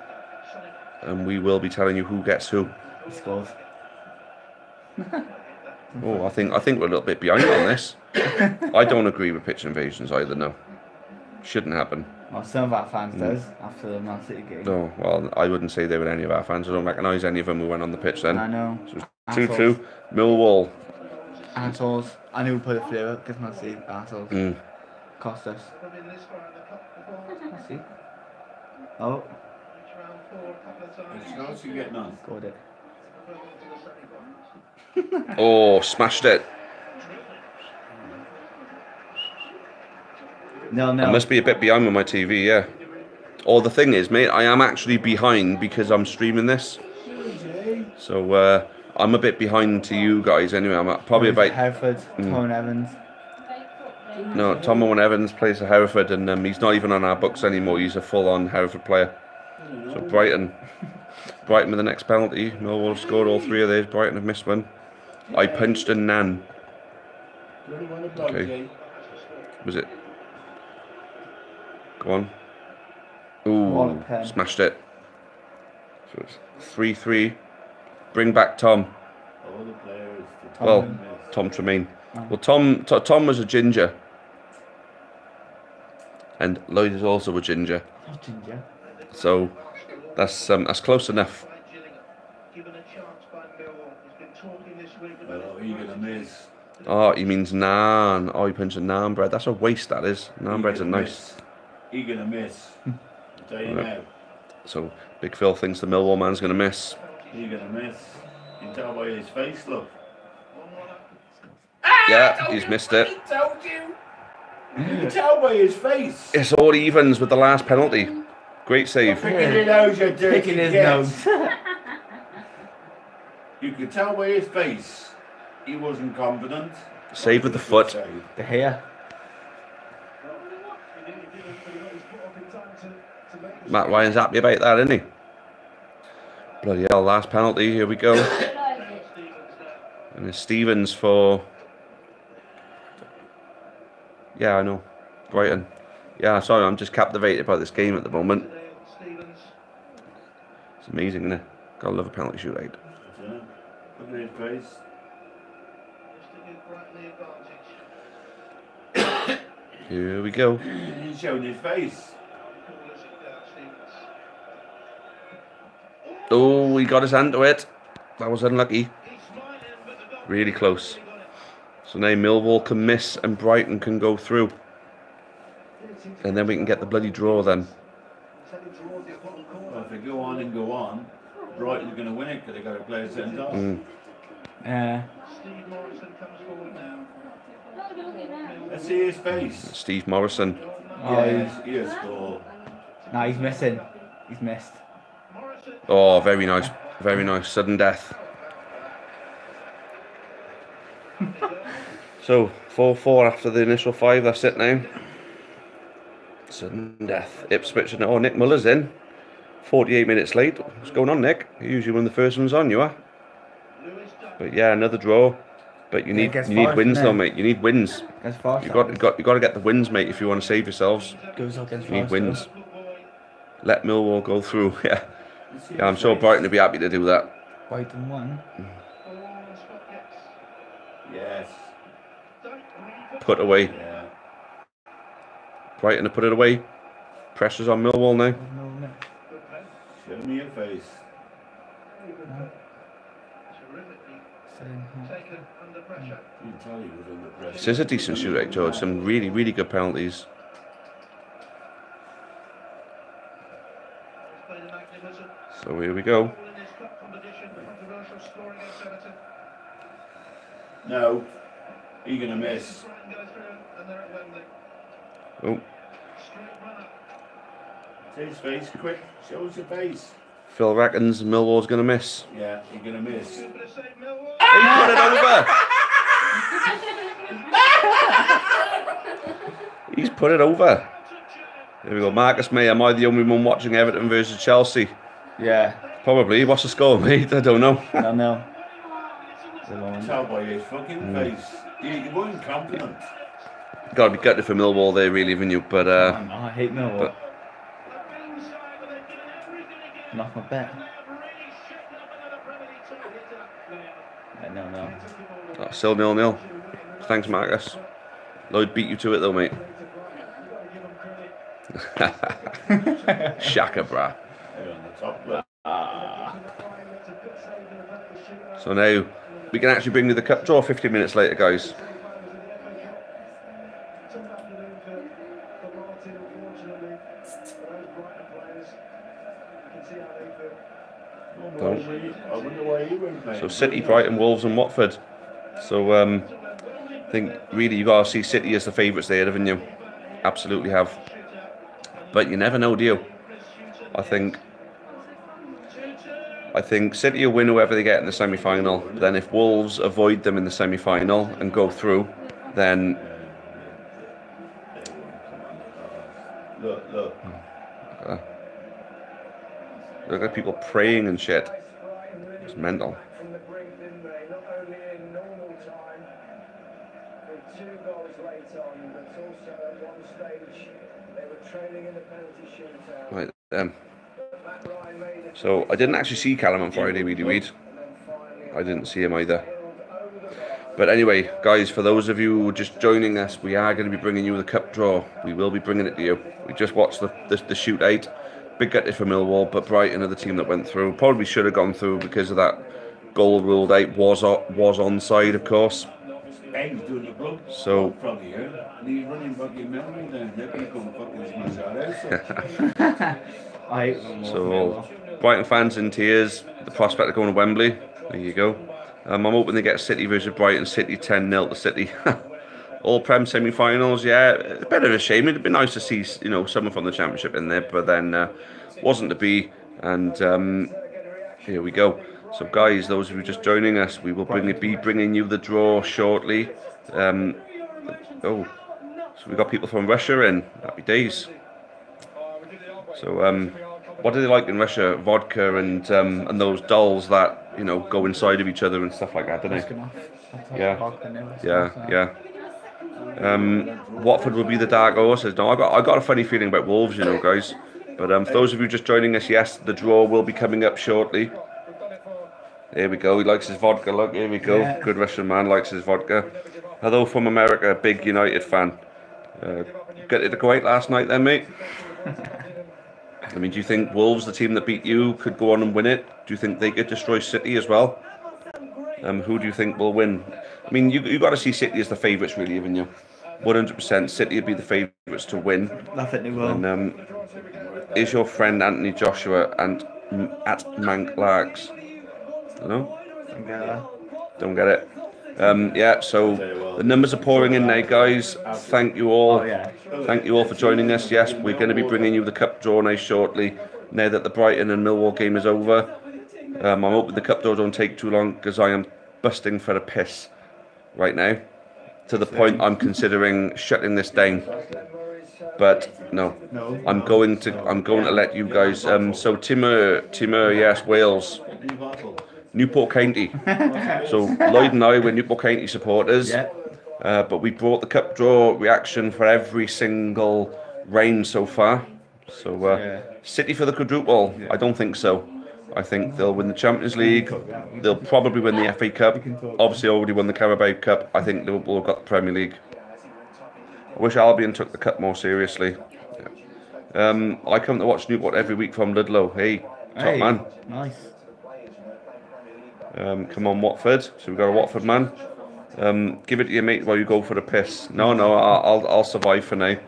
and we will be telling you who gets who. He scores. Oh, I think we're a little bit behind on this. I don't agree with pitch invasions either. No, shouldn't happen. Well, some of our fans does after the Man City game. No, well, I wouldn't say they were any of our fans. I don't recognise any of them who went on the pitch then. I know. So it's 2-2, Millwall. Assholes. I knew we put a flare up because Man City assholes. Cost us. Let's see. Oh, It's Chelsea getting on. scored it. Oh, smashed it. No. I must be a bit behind with my TV, yeah. Or the thing is, mate, I am actually behind because I'm streaming this. So I'm a bit behind to you guys anyway. I'm probably about... Hereford, Tom Evans. No, Tom Owen Evans plays for Hereford, and he's not even on our books anymore. He's a full-on Hereford player. So Brighton with the next penalty. Millwall scored all 3 of theirs. Brighton have missed one. I punched a nan. Okay. Was it? Go on. Ooh, smashed it. So it's 3-3. Bring back Tom. All the players. Well, Tom Tremaine. Well, Tom was a ginger. And Lloyd is also a ginger. Oh, ginger. So that's close enough. Well, you're gonna miss. Oh, he means naan. Oh, he punched a naan bread. That's a waste, that is. Naan breads are nice. You're gonna miss. I'll tell you now. So Big Phil thinks the Millwall man's going to miss. You're gonna miss. You can tell by his face, look. Yeah, he's missed it. I told you. You can tell by his face. It's all evens with the last penalty. Great save. Picking his nose, you dirty Picking his git. nose. You could tell by his face. He wasn't confident. Save with the foot. The hair. Matt Ryan's happy about that, isn't he? Bloody hell, last penalty. Here we go. And it's Stevens for... Yeah, I know. Brighton. Yeah, sorry, I'm just captivated by this game at the moment. It's amazing, isn't it? Gotta love a penalty shootout. Look at his face. Here we go. He's showing his face. Oh, he got his hand to it. That was unlucky. Really close. So now Millwall can miss and Brighton can go through. And then we can get the bloody draw then. Well, if they go on and go on, Brighton's going to win it because they've got to play a sent off. Yeah. Let's see his face. Steve Morrison. Oh, Yes, he'll score. no, he's missing. He's missed. Oh, very nice. Very nice. Sudden death. So, 4-4 after the initial 5. That's it now. Sudden death. Ipswich. Oh, Nick Muller's in. 48 minutes late. What's going on, Nick? Usually when the first one's on, you are. But yeah, another draw. But you need wins though, mate. You need wins. You got to get the wins, mate, if you want to save yourselves. Goes against You need wins. Let Millwall go through. Yeah. Yeah, I'm sure Brighton will be happy to do that. Brighton won. Yes. Put away. Yeah. Brighton to put it away. Pressure's on Millwall now. Show me your face. You can tell he was under pressure. This is a decent shootout, George. Some really, really good penalties. So here we go. No. He's going to miss. Oh, See his face, quick. Show us your face. Phil reckons Millwall's going to miss. Yeah, he's going to miss. He put it over. He's put it over. There we go. Marcus May, am I the only one watching Everton versus Chelsea? Yeah. Probably. What's the score, mate? I don't know. No. Tell by his fucking face. He wasn't confident. Got to be gutted for Millwall there, really, haven't you? But I hate Millwall. Not my bet. No. Still 0-0. Thanks, Marcus. Lloyd beat you to it though, mate. Shaka, brah. So now we can actually bring you the cup draw 15 minutes later, guys. So City, Brighton, Wolves and Watford. So I think really you got to see City as the favourites there, haven't you? Absolutely have. But you never know, do you? I think City will win whoever they get in the semi-final. Then if Wolves avoid them in the semi-final and go through, then Look. look at people praying and shit. It's mental. Right, so I didn't actually see Callum on Friday, really, Reed. I didn't see him either. But anyway, guys, for those of you just joining us, we are going to be bringing you the cup draw. We will be bringing it to you. We just watched the shootout. Big gutted for Millwall, but Brighton are the team that went through. Probably should have gone through because of that goal ruled out. Was onside, of course. So so Brighton fans in tears. The prospect of going to Wembley. There you go. I'm hoping they get City versus Brighton. City 10-0 to City. All Prem semi-finals, yeah. A bit of a shame. It'd be nice to see, you know, someone from the Championship in there, but then wasn't to be. And here we go. So, guys, those of you just joining us, we will be bringing you the draw shortly. So we got people from Russia in. Happy days. So, what do they like in Russia? Vodka and those dolls that, you know, go inside of each other and stuff like that, don't they? Yeah. Watford will be the dark horses. No, I got a funny feeling about Wolves, you know, guys. But for those of you just joining us, yes, the draw will be coming up shortly. There we go. He likes his vodka. Look, here we go. Yeah. Good Russian man likes his vodka. Hello from America, big United fan. Got to Kuwait last night, then, mate. I mean, do you think Wolves, the team that beat you, could go on and win it? Do you think they could destroy City as well? Who do you think will win? I mean, you got to see City as the favourites, really, haven't you? 100%. City would be the favourites to win. I think they will. And is your friend Anthony Joshua and at Mank Larks? No? Don't get it. Yeah, so the numbers are pouring in now, guys. Thank you all. Thank you all for joining us. Yes, we're going to be bringing you the cup draw now shortly, now that the Brighton and Millwall game is over. I'm hoping the cup draw don't take too long because I am busting for a piss right now, to the point I'm considering shutting this down. But no, I'm going to let you guys. So Timur, yes, Wales. Newport County. So Lloyd and I were Newport County supporters, but we brought the cup draw reaction for every single round so far. So City for the quadruple? I don't think so. I think they'll win the Champions League. They'll probably win the FA Cup. Obviously already won the Carabao Cup. I think Liverpool have got the Premier League. I wish Albion took the cup more seriously. I come to watch Newport every week from Ludlow. Hey, top man. Nice. Come on, Watford. So we've got a Watford man. Give it to your mate while you go for a piss. No, I'll survive for now.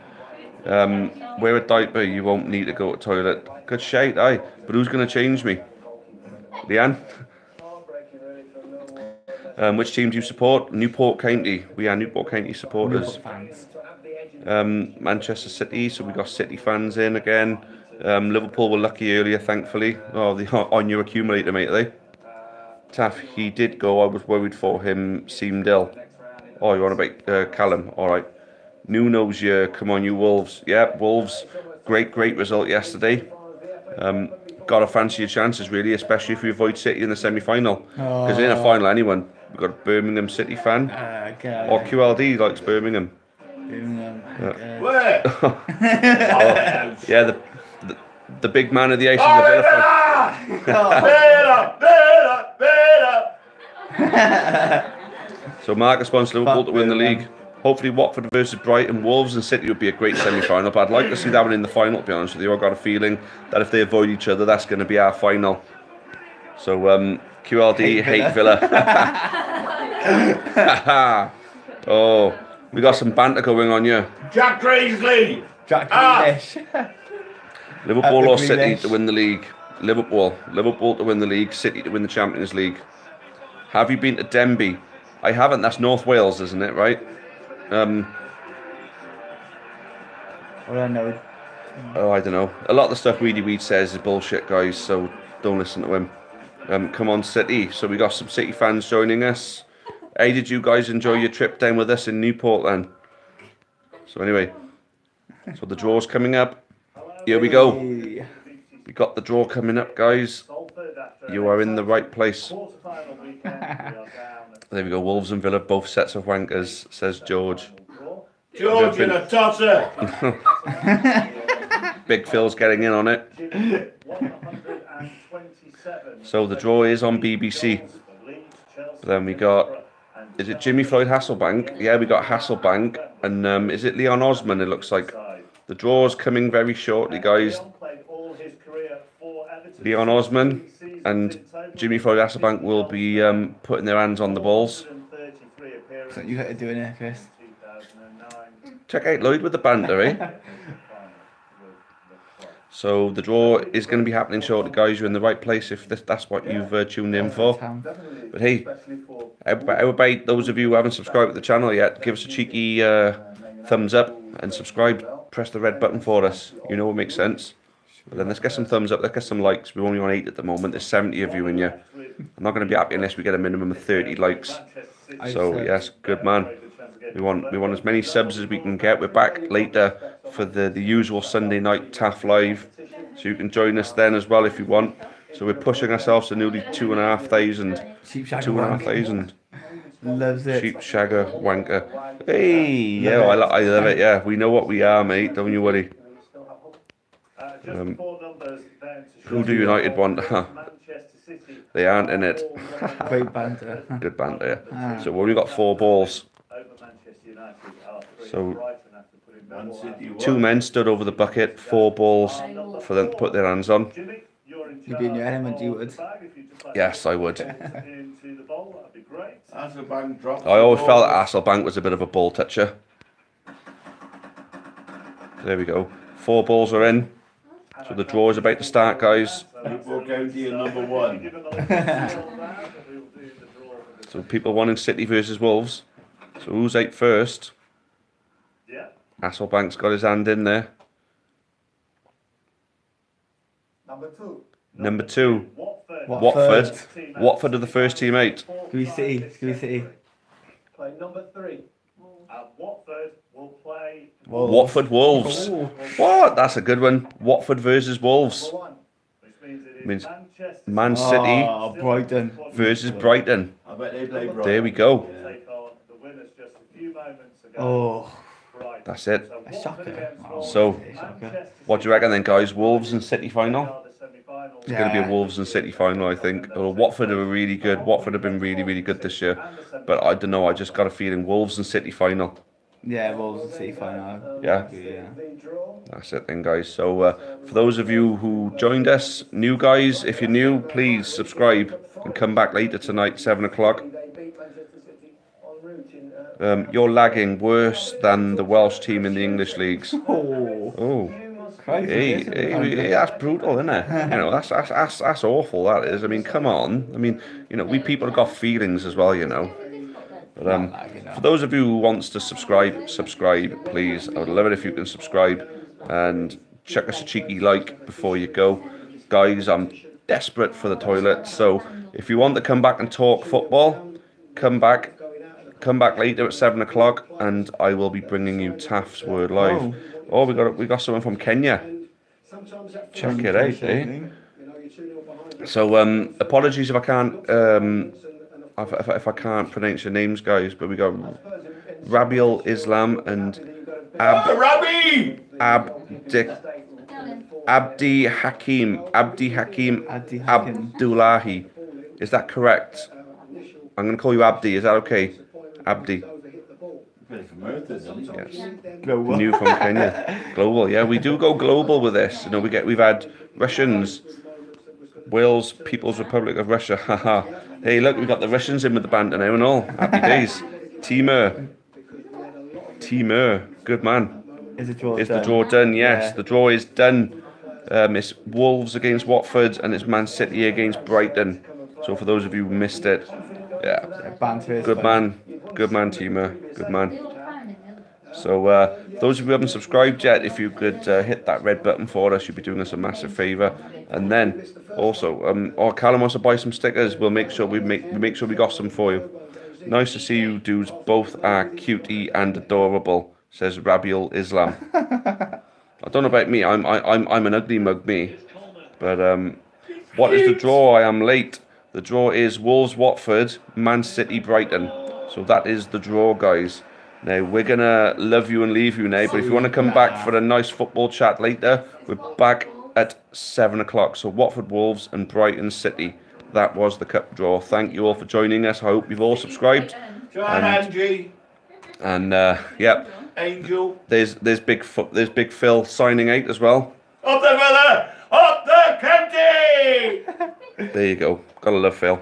Wear a diaper. You won't need to go to the toilet. Good shout, aye. But who's going to change me? Leanne? Which team do you support? Newport County. We are Newport County supporters. Fans. Manchester City, so we got City fans in again. Liverpool were lucky earlier, thankfully. Oh, the on your accumulator, mate, are they? Taff, he did go. I was worried for him. Seemed ill. Oh, you want about Callum? All right. Nuno's here. Come on, you Wolves. Yeah, Wolves. Great result yesterday. Got to fancy your chances, really, especially if you avoid City in the semi-final. Because in a final, anyone. We've got a Birmingham City fan. Or QLD likes Birmingham. Where? Yeah, the big man of the Aces of Villa fan. So Marcus wants Liverpool to win the league. Hopefully Watford versus Brighton, Wolves and City would be a great semi-final, but I'd like to see that one in the final, to be honest with you. I've got a feeling that if they avoid each other, that's going to be our final. So QLD hate Villa. Oh, we got some banter going on here. Jack Graisley. Jack Grealish. Liverpool or City to win the league? Liverpool to win the league, City to win the Champions League. Have you been to Denbigh? I haven't. That's North Wales, isn't it, right? Well, I know. Oh, I don't know. A lot of the stuff Weedy Weed says is bullshit, guys, so don't listen to him. Come on, City. So we got some City fans joining us. Hey, did you guys enjoy your trip down with us in Newport then? So anyway, so the draw's coming up. Here we go. We got the draw coming up, guys. You are in the right place. There we go. Wolves and Villa, both sets of wankers, says George. George in a tosser. Big Phil's getting in on it. So the draw is on BBC. Then we got, is it Jimmy Floyd Hasselbank? Yeah, we got Hasselbank. And is it Leon Osman, it looks like? The draw's coming very shortly, guys. Leon Osman and Jimmy Floyd Hasselbank will be putting their hands on the balls. So you got to do it, Chris. Check out Lloyd with the banter, eh? So the draw is going to be happening shortly, guys. You're in the right place if that's what you've tuned in for. But hey, how about those of you who haven't subscribed to the channel yet, give us a cheeky thumbs up and subscribe. Press the red button for us. You know what makes sense. But then let's get some thumbs up, let's get some likes. We're only on 8 at the moment. There's 70 of you in here. I'm not going to be happy unless we get a minimum of 30 likes. So yes, good man. We want as many subs as we can get. We're back later for the usual Sunday night TAF live, so you can join us then as well if you want. So we're pushing ourselves to nearly 2,500. 2,500. Loves it. Sheep shagger wanker. Hey, yeah, I love it. Yeah, we know what we are, mate. Don't you worry. Who do United want? They aren't in it. Great banter. Good banter. Yeah. So we've only got 4 balls. So 2 men stood over the bucket, 4 balls for them to put their hands on. You'd be in your element, you would. Yes, I would. Hasselbank dropped. I always felt that Hasselbank was a bit of a ball toucher. There we go. 4 balls are in. So the draw is about to start, guys. Newport County are number 1. So people wanting City versus Wolves. So who's out first? Hasselbank's got his hand in there. Number 2. Watford. Watford are the first team out. Give me City. Give me City. Play number 3. Watford will play. Watford Wolves. Oh. What? That's a good one. Watford versus Wolves. Which Means Man City Oh, Brighton. versus Brighton. I bet they play Brighton. There we go. take on the winners just a few moments ago. Oh, That's it. a shocker. Oh, So, a shocker. what do you reckon then, guys? Wolves and City final? It's going to be a Yeah. Wolves and City final, I think. Well, Watford are really good. Watford have been really good this year. But I don't know. I just got a feeling Wolves and City final. Yeah, Wolves and City final. Yeah. Yeah. That's it then, guys. So for those of you who joined us, new guys, if you're new, please subscribe and come back later tonight, 7 o'clock. You're lagging worse than the Welsh team in the English leagues. Oh. Oh, Christ, That's brutal, isn't it? You know, that's awful. That is. I mean, come on. I mean, you know, we people have got feelings as well. You know. But for those of you who wants to subscribe, please. I would love it if you can subscribe and check us a cheeky like before you go, guys. I'm desperate for the toilet, so if you want to come back and talk football, come back later at 7 o'clock, and I will be bringing you Taft's Word Live. Oh, we got someone from Kenya. Check it out, eh? So apologies if I can't if I can't pronounce your names, guys, but we got Rabiul Islam and Abdi Hakim Abdullahi. Is that correct? I'm going to call you Abdi. Is that okay? Abdi. Yes. Global. New from Kenya. Global. Yeah, we do go global with this. You know, we've had Russians, Wales, People's Republic of Russia. Haha. Hey, look, we got the Russians in with the banter now and all. Happy days. Timur. Good man. Is the draw Is done? the draw done? Yes, Yeah. the draw is done. It's Wolves against Watford and it's Man City against Brighton. So for those of you who missed it, yeah, Banter is good fun. man, Timur, good man. So those of you who haven't subscribed yet, if you could hit that red button for us, you'd be doing us a massive favour. And then also, Callum wants to buy some stickers. We'll make sure we got some for you. Nice to see you dudes. Both are cutie and adorable, says Rabiul Islam. I don't know about me. I'm an ugly mug, me. But what is the draw? I am late. The draw is Wolves, Watford, Man City, Brighton. So that is the draw, guys. Now we're gonna love you and leave you now. But if you want to come back for a nice football chat later, we're back at 7 o'clock. So Watford, Wolves, and Brighton City. That was the cup draw. Thank you all for joining us. I hope you've all subscribed. Angie. And yeah. Angel. There's Big Phil signing out as well. Up the Villa! Up the county! There you go. Gotta love Phil.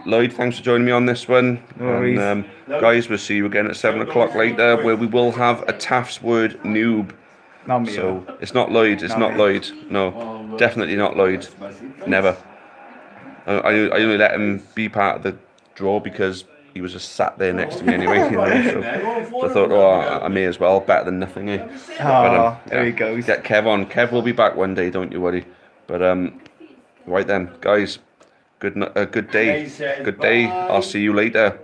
Lloyd, thanks for joining me on this one. No worries. And, guys, we'll see you again at 7 o'clock later, where we will have a Taft's Word noob. Not me. So it's not Lloyd. It's not Lloyd. No, definitely not Lloyd. Never. I only let him be part of the draw because he was just sat there next to me anyway. You know, so I thought, I may as well. Better than nothing, eh? There he goes. Get Kev on. Kev will be back one day, don't you worry. But right then, guys. Good day. Good day. I'll see you later.